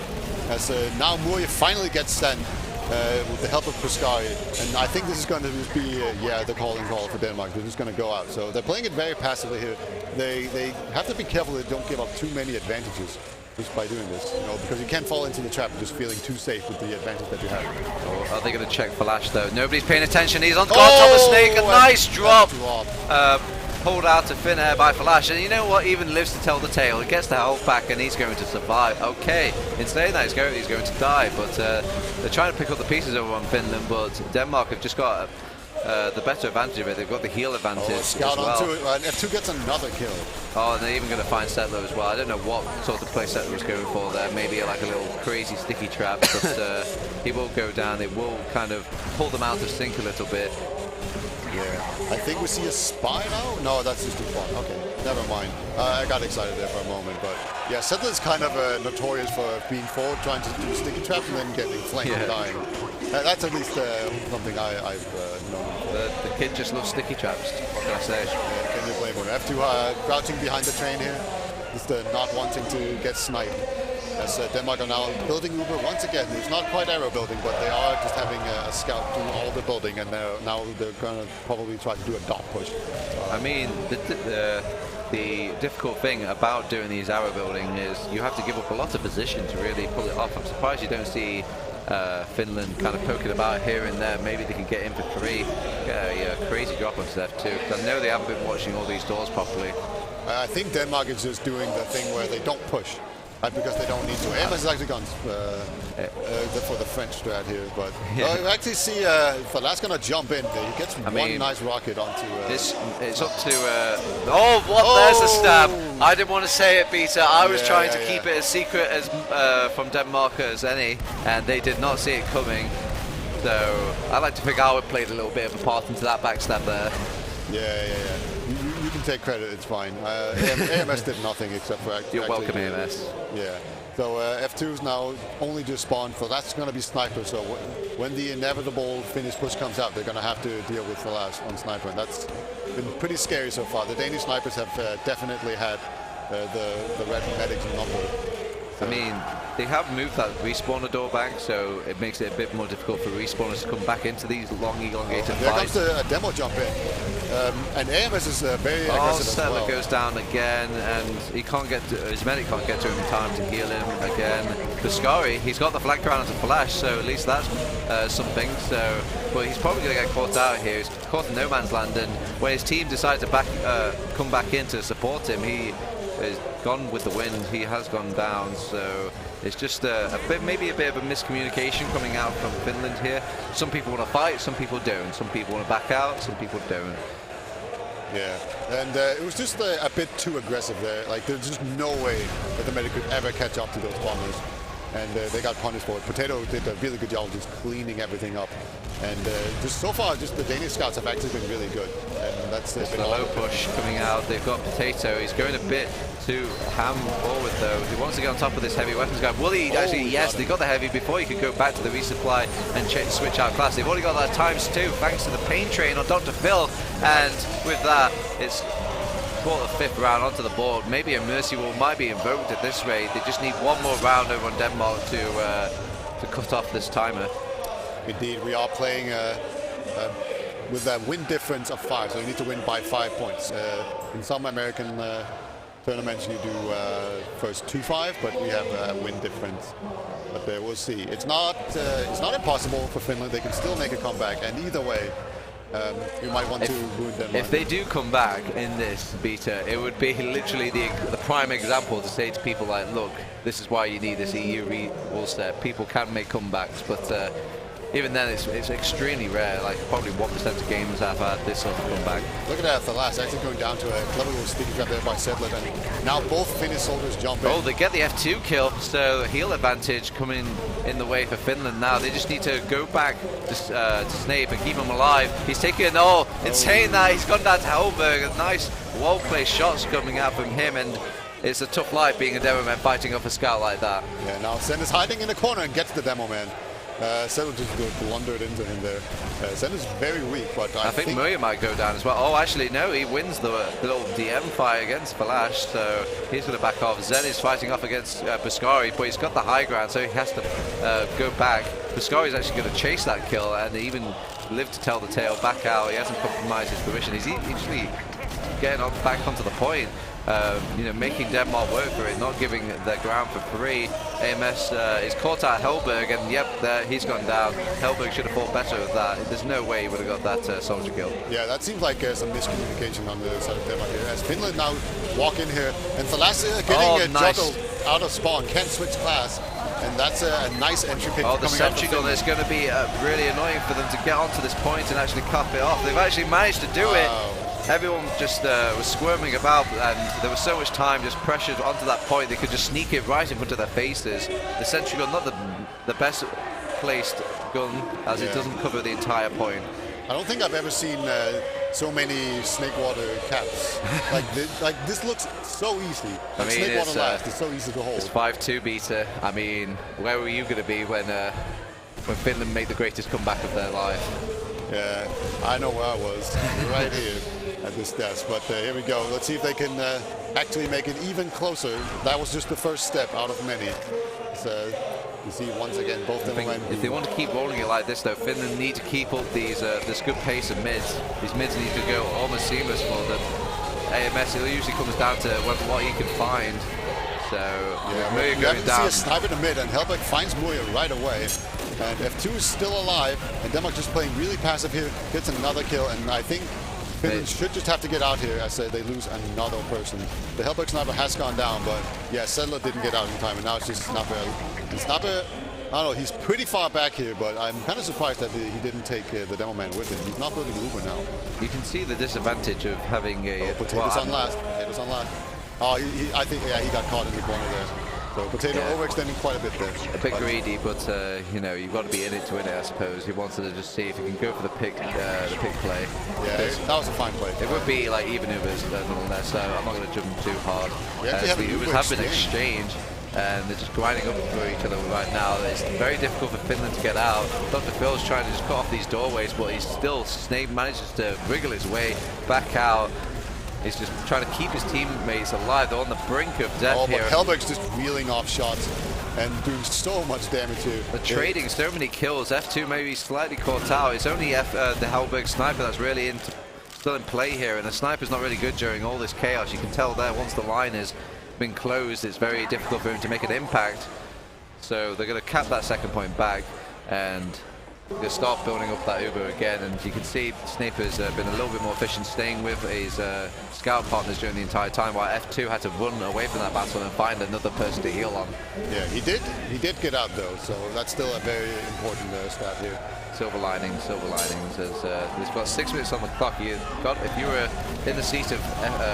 As now Muya finally gets sent. with the help of Puskari. And I think this is going to be, the calling call for Denmark. They're just going to go out. So they're playing it very passively here. They have to be careful they don't give up too many advantages just by doing this, because you can't fall into the trap just feeling too safe with the advantage that you have. Oh, are they going to check Flash though? Nobody's paying attention. He's on top of Snake. A nice drop. Pulled out to thin air by Flash, and you know what? Even lives to tell the tale. He gets the health back, and he's going to survive. Okay, in saying that, he's going to die. But they're trying to pick up the pieces over on Finland, but Denmark have just got the better advantage of it. They've got the heal advantage. Scout as well. onto it. F2 gets another kill. Oh, and they're even going to find Settler as well. I don't know what sort of play Settler was going for there. Maybe like a little crazy sticky trap, but he will go down. It will kind of pull them out of sync a little bit. Yeah, I think we see a spy now. No, that's just too far. Okay, never mind. I got excited there for a moment, but yeah, Settler's kind of notorious for being forward, trying to do sticky traps and then getting flanked and dying. That's at least something I've known. The kid just loves sticky traps. What can I say? Yeah, can you blame him? F2 crouching behind the train here, just not wanting to get sniped. As Denmark are now building Uber once again. It's not quite aero building, but they are just having a scout do all the building, and now they're going to probably try to do a dot push. I mean, the difficult thing about doing these arrow building is you have to give up a lot of position to really pull it off. I'm surprised you don't see Finland kind of poking about here and there. Maybe they can get in for 3. Get a crazy drop onto F2, because I know they haven't been watching all these doors properly. I think Denmark is just doing the thing where they don't push. Because they don't need to. AMS has actually gone for the French strat here, but you actually see Falas gonna jump in. He gets one nice rocket onto. It's up to. There's the stab. I didn't want to say it, Peter. I was trying to keep it as secret as from Denmark as any, and they did not see it coming. So I like to think I would played a little bit of a part into that backstab there. Yeah. You can take credit, it's fine. AMS did nothing except for You're welcome, AMS. Yeah. So F2's now only just spawned, so that's going to be Sniper. So when the inevitable Finnish push comes out, they're going to have to deal with Falas on Sniper, and that's been pretty scary so far. The Danish snipers have definitely had the red medics number. I mean, they have moved that respawner door back, so it makes it a bit more difficult for respawners to come back into these long elongated There fights. comes a demo jump in. And AMS is very aggressive as well. Settler goes down again, and he can't get to, his medic can't get to him in time to heal him again. Puskari, he's got the flank around as a Flash, so at least that's something. So, but he's probably going to get caught out here. He's caught in no man's land, and when his team decides to come back in to support him, he is gone with the wind. He has gone down, so it's just maybe a bit of a miscommunication coming out from Finland here. Some people want to fight, some people don't. Some people want to back out, some people don't. Yeah, and it was just a bit too aggressive there. Like, there's just no way that the medic could ever catch up to those bombers. And they got punished for it. Potato did a really good job just cleaning everything up. And just so far, just the Danish scouts have actually been really good. And that's the low push coming out. They've got Potato. He's going a bit too ham forward though. He wants to get on top of this heavy weapons guy. Will he actually? Yes, they got the heavy before he could go back to the resupply and switch out class. They've already got that ×2 thanks to the pain train on Dr. Phil. And with that, it's brought the 5th round onto the board. Maybe a Mercy Wall might be invoked at this rate. They just need one more round over on Denmark to cut off this timer. Indeed, we are playing with a win difference of 5, so you need to win by 5 points. In some American tournaments, you do first 2-5, but we have a win difference. But we'll see. It's not impossible for Finland. They can still make a comeback, and either way, you might want to ruin Denmark. If they do come back in this beta, it would be literally the prime example to say to people like, look, this is why you need this EU rule set. People can make comebacks, but even then it's extremely rare. Like probably 1% of games have had this sort of comeback. Look at that, the last actually going down to a clever little sticky trap there by Settler, and now both Finnish soldiers jump in. Oh, they get the F2 kill, so heal advantage coming in the way for Finland now. They just need to go back to Snape and keep him alive. He's taking an in saying that, he's gone down to Hellberg. Nice well-placed shots coming out from him, and it's a tough life being a demo man fighting off a scout like that. Yeah, now Sen is hiding in the corner and gets the demo man. Settle just blundered into him there. Sen is very weak, but I think Murray might go down as well. Oh, actually, no, he wins the little DM fight against Falash, so he's going to back off. Zen is fighting off against Puskari, but he's got the high ground, so he has to go back. The Scar is actually going to chase that kill and even live to tell the tale back out. He hasn't compromised his position. He's usually getting back onto the point. You know, making Denmark work for it, not giving the ground for free. AMS is caught out Hellberg, and yep, he's gone down. Hellberg should have fought better with that. There's no way he would have got that soldier kill. Yeah, that seems like some miscommunication on the side of Denmark here. As Finland now walk in here, and Thalas getting juggled out of spawn, can't switch class. And that's a nice entry pick. Oh, the sentry gun is going to be really annoying for them to get onto this point and actually cap it off. They've actually managed to do it. Everyone just was squirming about, and there was so much time just pressured onto that point. They could just sneak it right in front of their faces. The sentry gun, not the best placed gun, as it doesn't cover the entire point. I don't think I've ever seen so many Snakewater caps. like this looks so easy. I mean, Snakewater last is so easy to hold. It's 5-2 beater. I mean, where were you going to be when Finland made the greatest comeback of their life? Yeah, I know where I was, right here at this desk. But here we go. Let's see if they can actually make it even closer. That was just the first step out of many. So, you see once again both of them. If they want to keep rolling it like this, though, Finland need to keep up this good pace of mids. These mids need to go almost seamless for them. AMS, it usually comes down to what you can find. So Muya going down. See a sniper in the mid, and Hellberg finds Muya right away. And F2 is still alive, and Denmark just playing really passive here, gets another kill, and I think Finland should just have to get out here as they lose another person. The Hellberg sniper has gone down, but yeah, Settler didn't get out in time, and now it's just Snapper. And Snapper, I don't know, he's pretty far back here, but I'm kind of surprised that he didn't take the demo man with him. He's not building Uber now. You can see the disadvantage of having a... Potatoes on last. Potatoes on last. Oh, I think, yeah, he got caught in the corner there. So Potato overextending quite a bit there. A bit greedy, but you know, you've got to be in it to win it, I suppose. He wanted to just see if he can go for the pick play. Yeah, that was a fine play. It would be like even Ubers nonetheless, so I'm not going to jump too hard. The Ubers have been exchanged, and they're just grinding up for each other right now. It's very difficult for Finland to get out. Dr. Phil's trying to just cut off these doorways, but he's still, Snake manages to wriggle his way back out. He's just trying to keep his teammates alive. They're on the brink of death here. But Hellberg's just reeling off shots and doing so much damage here. They're trading so many kills. F2 maybe slightly caught out. It's only the Hellberg sniper that's really still in play here, and the sniper's not really good during all this chaos. You can tell there once the line has been closed, it's very difficult for him to make an impact. So they're going to cap that second point back, and they start building up that Uber again, and you can see Sniper's been a little bit more efficient staying with his scout partners during the entire time, while F2 had to run away from that battle and find another person to heal on. Yeah, he did get out though, so that's still a very important stat here. Silver linings, as there's got 6 minutes on the clock. If you were in the seat of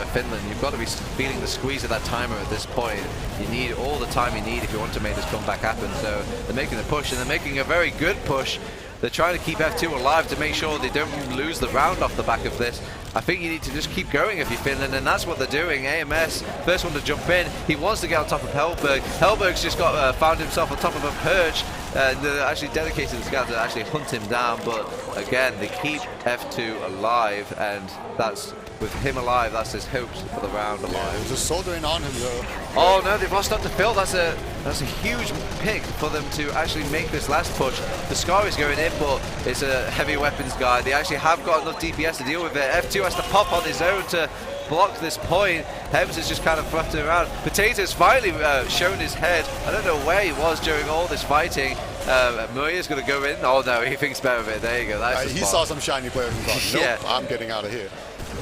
Finland, you've got to be feeling the squeeze of that timer at this point. You need all the time you need if you want to make this comeback happen. So they're making the push, and they're making a very good push. They're trying to keep F2 alive to make sure they don't lose the round off the back of this. I think you need to just keep going if you're Finland, and that's what they're doing. AMS, first one to jump in. He wants to get on top of Hellberg. Hellberg's just found himself on top of a perch. They're actually dedicated to the scout to actually hunt him down, but again, they keep F2 alive, and that's, with him alive, that's his hopes for the round alive. Yeah, there's a soldering on him though. Oh no, they've lost Dr. Phil. That's a huge pick for them to actually make this last push. The Scar is going in, but it's a heavy weapons guy. They actually have got enough DPS to deal with it. F2 has to pop on his own to block this point. Hems is just kind of fluttering around. Potato's finally shown his head. I don't know where he was during all this fighting. Muya's going to go in. Oh no, he thinks better of it. There you go. That's he saw some shiny players and thought, nope, yeah, I'm getting out of here.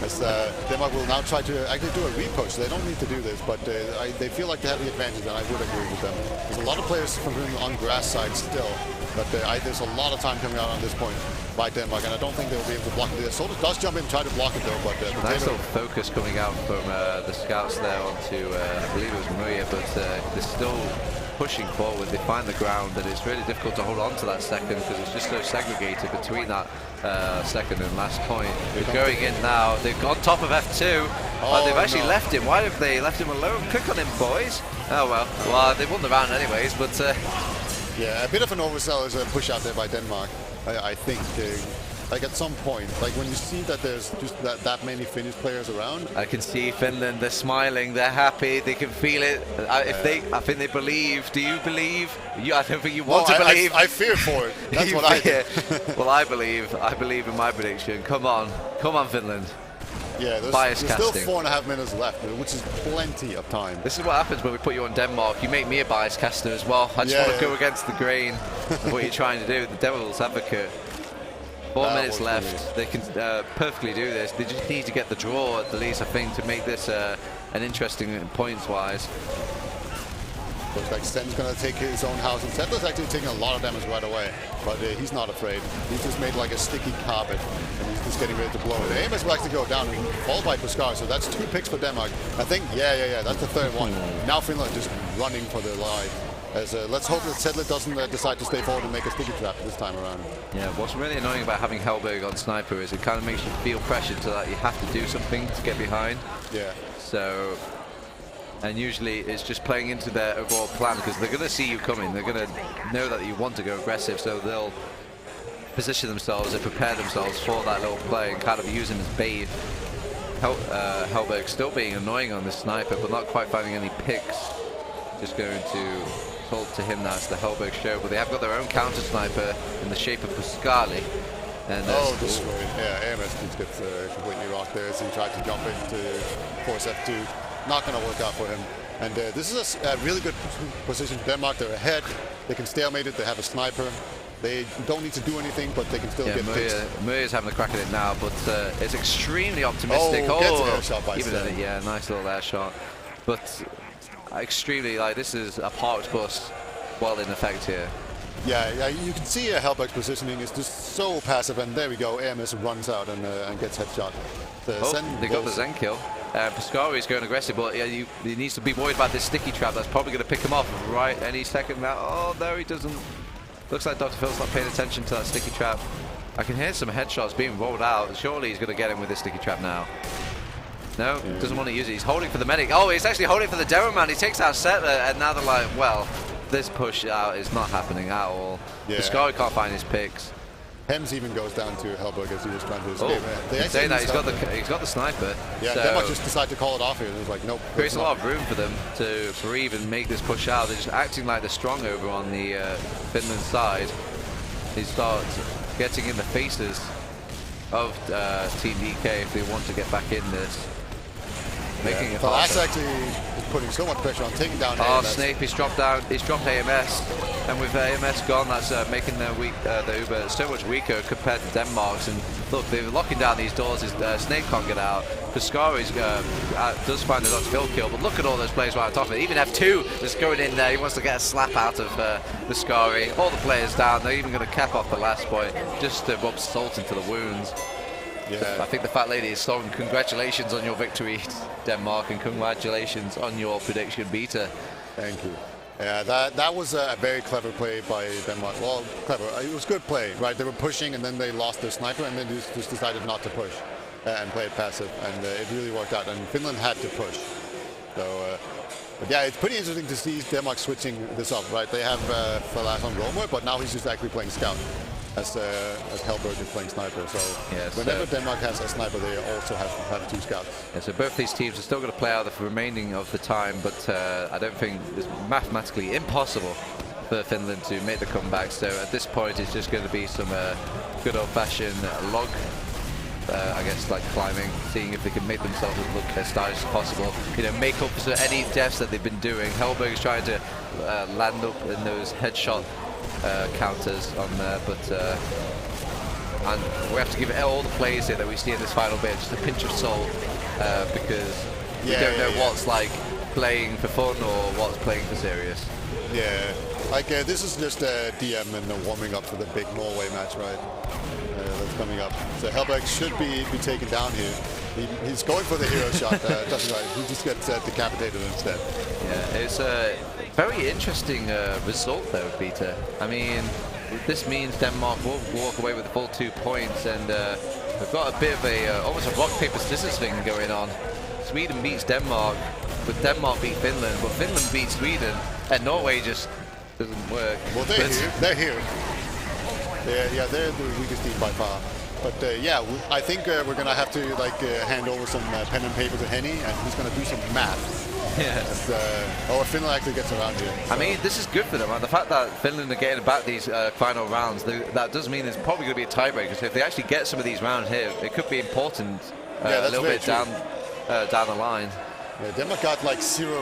As Denmark will now try to actually do a repush. They don't need to do this, but they feel like they have the advantage, and I would agree with them. There's a lot of players from on grass side still, but there's a lot of time coming out on this point by Denmark, and I don't think they will be able to block it. The Soldier does jump in and try to block it though, but nice little focus coming out from the scouts there onto, I believe it was Muya, but they're still pushing forward. They find the ground, and it's really difficult to hold on to that second because it's just so segregated between that second and last point. They're going in now. They've got on top of F2. They've actually left him. Why have they left him alone? Click on him, boys. Oh well, they won the round anyways, but yeah, a bit of an oversell is a push out there by Denmark. I think like at some point, like when you see that there's just that many Finnish players around. I can see Finland. They're smiling. They're happy. They can feel it. I think they believe. Do you believe? I don't think you want to believe. I fear for it. That's what I do. Well, I believe. I believe in my prediction. Come on, Finland. Yeah, there's still 4.5 minutes left, which is plenty of time. This is what happens when we put you on Denmark. You make me a bias caster as well. I just want to go against the grain of what you're trying to do. The devil's advocate. 4 minutes left. They can perfectly do this. They just need to get the draw at the least, I think, to make this an interesting points-wise. Looks like Sen's going to take his own house, and Settler's actually taking a lot of damage right away, but he's not afraid. He's just made like a sticky carpet, and he's just getting ready to blow it. AMS will actually go down and fall by Puskar, so that's 2 picks for Denmark. I think, yeah, that's the 3rd one. Now Finland just running for their life. Let's hope that Settler doesn't decide to stay forward and make a sticky trap this time around. Yeah, what's really annoying about having Hellberg on Sniper is it kind of makes you feel pressured to that you have to do something to get behind. Yeah. So... And usually it's just playing into their overall plan because they're going to see you coming. They're going to know that you want to go aggressive, so they'll position themselves and prepare themselves for that little play and kind of use him as bait. Hellberg still being annoying on this Sniper, but not quite finding any picks. Just going to hold to him now. It's the Hellberg show, but they have got their own counter Sniper in the shape of Pascali. And destroyed. Yeah, AMS just gets completely rocked there as he tried to jump into force F2. Not going to work out for him. And this is a really good position for Denmark. They're ahead. They can stalemate it. They have a sniper. They don't need to do anything, but they can still get picks. Murray's having a crack at it now, but it's extremely optimistic. Gets an air shot by Stan. Yeah, nice little air shot. But extremely, like, this is a parked bus well in effect here. Yeah, you can see Hellberg's positioning is just so passive, and there we go. AMS runs out and gets headshot. They got the Zen kill. Pascari is going aggressive, but yeah, he needs to be worried about this sticky trap. That's probably going to pick him off right any second now. Oh, no, he doesn't. Looks like Dr. Phil's not paying attention to that sticky trap. I can hear some headshots being rolled out. Surely he's going to get him with this sticky trap now. No, doesn't want to use it. He's holding for the medic. Oh, he's actually holding for the Demo Man. He takes out Settler, and now they're like, well, this push out is not happening at all. Yeah. Pascari can't find his picks. Hems even goes down to Hellberg as he was trying to escape. Saying that he's got the sniper. Yeah, so Denmark just decided to call it off here. It was like, nope. Creates a lot of room for them to breathe and make this push out. They're just acting like they're strong over on the Finland side. They start getting in the faces of Team DK if they want to get back in this. Making it that's actually is putting so much pressure on taking down AMS. Snape, he's dropped down. He's dropped AMS, and with AMS gone, that's making the Uber so much weaker compared to Denmark's. And look, they're locking down these doors. Snake can't get out. Pascari does find the Dr. Phil kill, but look at all those players right on top of it. Even F2 is going in there. He wants to get a slap out of Pascari. All the players down. They're even going to cap off the last point just to rub salt into the wounds. Yeah. I think the fat lady is saying congratulations on your victory, Denmark, and congratulations on your prediction, Beta. Thank you. Yeah, that was a very clever play by Denmark. Well, clever. It was good play, right? They were pushing, and then they lost their sniper, and then just decided not to push and play it passive, and it really worked out. And Finland had to push. So, but yeah, it's pretty interesting to see Denmark switching this up, right? They have Falas on Roamer, but now he's just actually playing scout. As Hellberg is playing sniper, so whenever Denmark has a sniper, they also have 2 scouts. Yeah, so both these teams are still going to play out the remaining of the time, but I don't think it's mathematically impossible for Finland to make the comeback. So at this point, it's just going to be some good old-fashioned log, I guess, like climbing, seeing if they can make themselves look as stylish as possible. You know, make up for any deaths that they've been doing. Hellberg is trying to land up in those headshot counters on there, but and we have to give it all the plays here that we see in this final bit just a pinch of salt because we don't know what's like playing for fun or what's playing for serious. Yeah, like this is just a DM and warming up for the big Norway match, right? That's coming up. So Hellberg should be taken down here. He's going for the hero shot. Doesn't right. He just gets decapitated instead. Yeah, it's a very interesting result though, Peter. I mean, this means Denmark will walk away with the full 2 points, and we've got a bit of a almost a rock paper scissors thing going on. Sweden beats Denmark, but Denmark beat Finland, but Finland beats Sweden, and Norway just doesn't work. Well, they're here. Yeah, they're the weakest team by far. But yeah, I think we're gonna have to like hand over some pen and paper to Henny, and he's gonna do some math. Yeah. If Finland actually gets around here. I mean, this is good for them. And the fact that Finland are getting back these final rounds, that does mean there's probably going to be a tiebreaker. So if they actually get some of these rounds here, it could be important a little bit down the line. Yeah, Denmark got like 0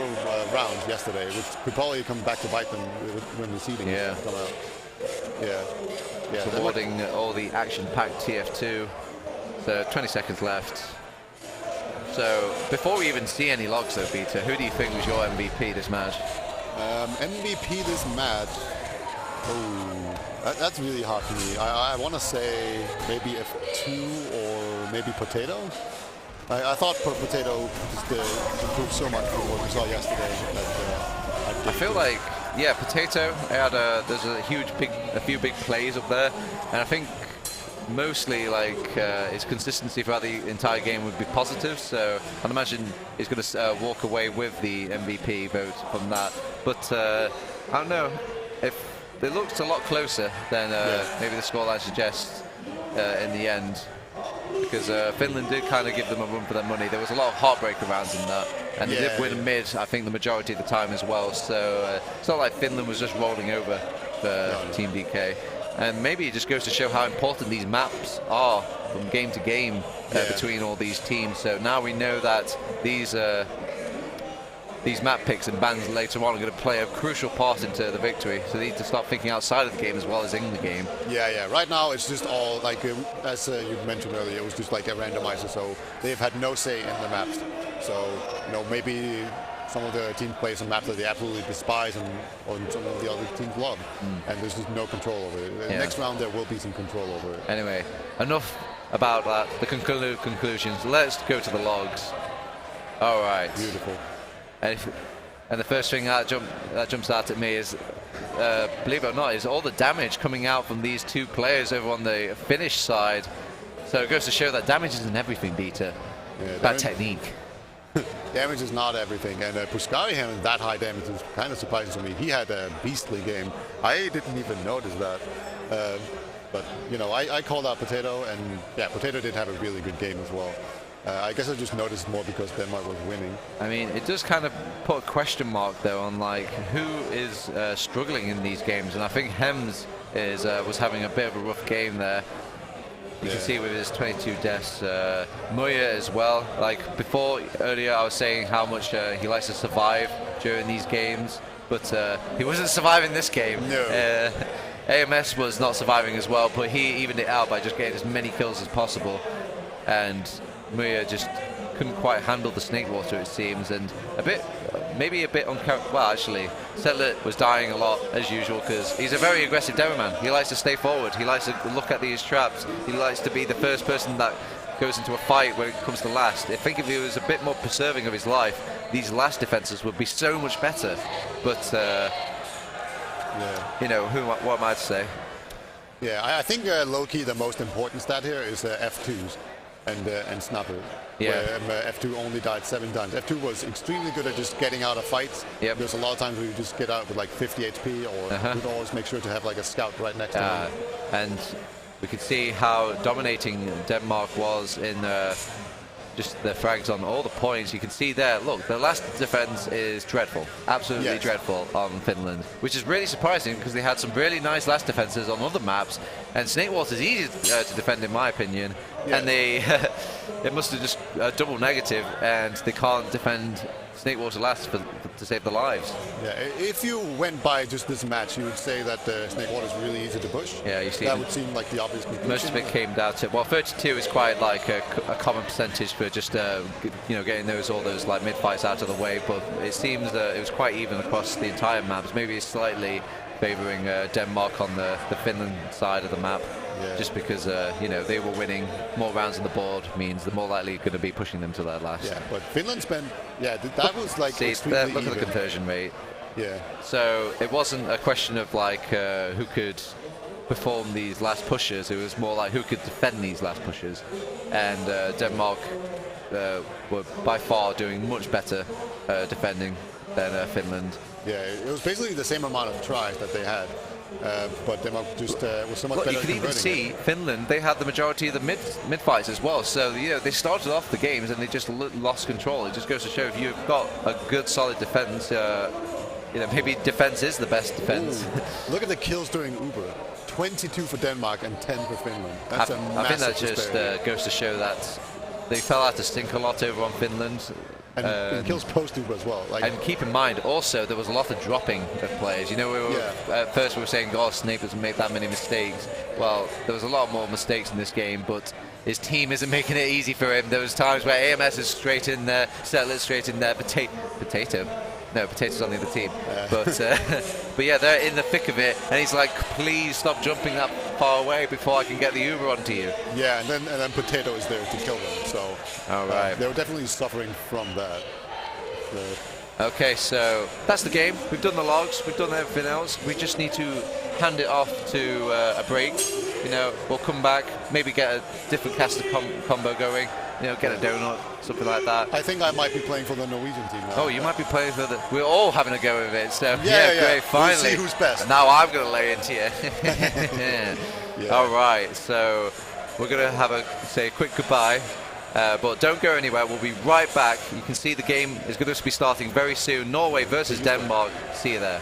rounds yesterday, which could probably come back to bite them when the seeding come out. Yeah. Rewarding all the action-packed TF2. So 20 seconds left. So before we even see any logs though, Peter, who do you think was your MVP this match? MVP this match? Oh, that's really hard for me. I want to say maybe F2 or maybe Potato. I thought Potato just improved so much from what we saw yesterday. That, I feel like, yeah, Potato had there's a few big plays up there, and I think mostly like his consistency throughout the entire game would be positive. So I'd imagine he's going to walk away with the MVP vote from that. But I don't know if it looks a lot closer than maybe the scoreline suggests in the end. Because Finland did kind of give them a run for their money. There was a lot of heartbreaker rounds in that, and they did win mid, I think, the majority of the time as well. So it's not like Finland was just rolling over for Team DK. And maybe it just goes to show how important these maps are from game to game between all these teams. So now we know that these map picks and bans later on are going to play a crucial part into the victory. So they need to start thinking outside of the game as well as in the game. Yeah. Right now it's just all like, as you mentioned earlier, it was just like a randomizer. So they've had no say in the maps. So maybe some of the teams play some maps that they absolutely despise and some of the other teams love. And there's just no control over it. The next round there will be some control over it. Anyway, enough about that. The conclusions. Let's go to the logs. All right. Beautiful. And the first thing that jumps out at me is, believe it or not, is all the damage coming out from these two players over on the Finnish side. So it goes to show that damage isn't everything, Peter. Bad technique. Damage is not everything, and Puskari having that high damage is kind of surprising to me. He had a beastly game. I didn't even notice that. But, I called out Potato, and yeah, Potato did have a really good game as well. I guess I just noticed more because Denmark was winning. I mean, it does kind of put a question mark, though, on like who is struggling in these games. And I think Hems was having a bit of a rough game there. You can see with his 22 deaths. Muya as well. Like earlier I was saying how much he likes to survive during these games, but he wasn't surviving this game. No. AMS was not surviving as well, but he evened it out by just getting as many kills as possible. And Muya just couldn't quite handle the Snakewater, it seems, and maybe a bit well, actually, Settler was dying a lot as usual because he's a very aggressive demoman. He likes to stay forward. He likes to look at these traps. He likes to be the first person that goes into a fight when it comes to last. I think if he was a bit more preserving of his life, these last defenses would be so much better. But what am I to say? Yeah, I think low-key the most important stat here is F2s. And Snapper, where F2 only died 7 times. F2 was extremely good at just getting out of fights. There's a lot of times where you just get out with like 50 HP, or you'd always make sure to have like a scout right next to him. And we could see how dominating Denmark was in just the frags on all the points. You can see there, look, the last defense is dreadful, absolutely dreadful on Finland, which is really surprising because they had some really nice last defenses on other maps, and Snakewater is easy to defend in my opinion, and they it must have just double negative, and they can't defend Snakewater last to save their lives. Yeah, if you went by just this match, you would say that Snakewater is really easy to push. Yeah, you see. That would seem like the obvious conclusion. Most of it came down to, well, 32 is quite like a common percentage for just getting all those like mid fights out of the way. But it seems that it was quite even across the entire maps. Maybe slightly favouring Denmark on the Finland side of the map. Just because they were winning more rounds on the board means they're more likely going to be pushing them to their last. Yeah, but Finland spent that was like extremely look even. at the conversion rate. Yeah. So it wasn't a question of like who could perform these last pushes. It was more like who could defend these last pushes, and Denmark were by far doing much better defending than Finland. Yeah, it was basically the same amount of tries that they had. but Denmark just was so much Well, better. you can even converting see Finland, they had the majority of the mid fights as well. So, you know, they started off the games and they just lost control. It just goes to show if you've got a good, solid defense, you know, maybe defense is the best defense. Look at the kills during Uber. 22 for Denmark and 10 for Finland. That's a massive I think that just disparity. goes to show that they fell out to stink a lot over on Finland. And kills post Uber as well. Like, And keep in mind, also, there was a lot of dropping of players. You know, at first we were saying, oh, Snape doesn't make that many mistakes. Well, there was a lot more mistakes in this game, but his team isn't making it easy for him. There was times where AMS is straight in there, Settler's straight in there, Potato. No, Potato's on the other team. But yeah, they're in the thick of it, and he's like, please stop jumping that far away before I can get the Uber onto you. yeah, and then Potato is there to kill them. So they were definitely suffering from that. Okay, so that's the game. We've done the logs, we've done everything else. We just need to hand it off to a break. You know, we'll come back, maybe get a different caster combo going. You know, get a donut, something like that. I think I might be playing for the Norwegian team now. Oh, you might be playing for the... We're all having a go with it, so yeah, great, finally. We'll see who's best. And now I'm going to lay into you. All right, so we're going to have a quick goodbye, but don't go anywhere. We'll be right back. You can see the game is going to be starting very soon. Norway versus Denmark. See you there.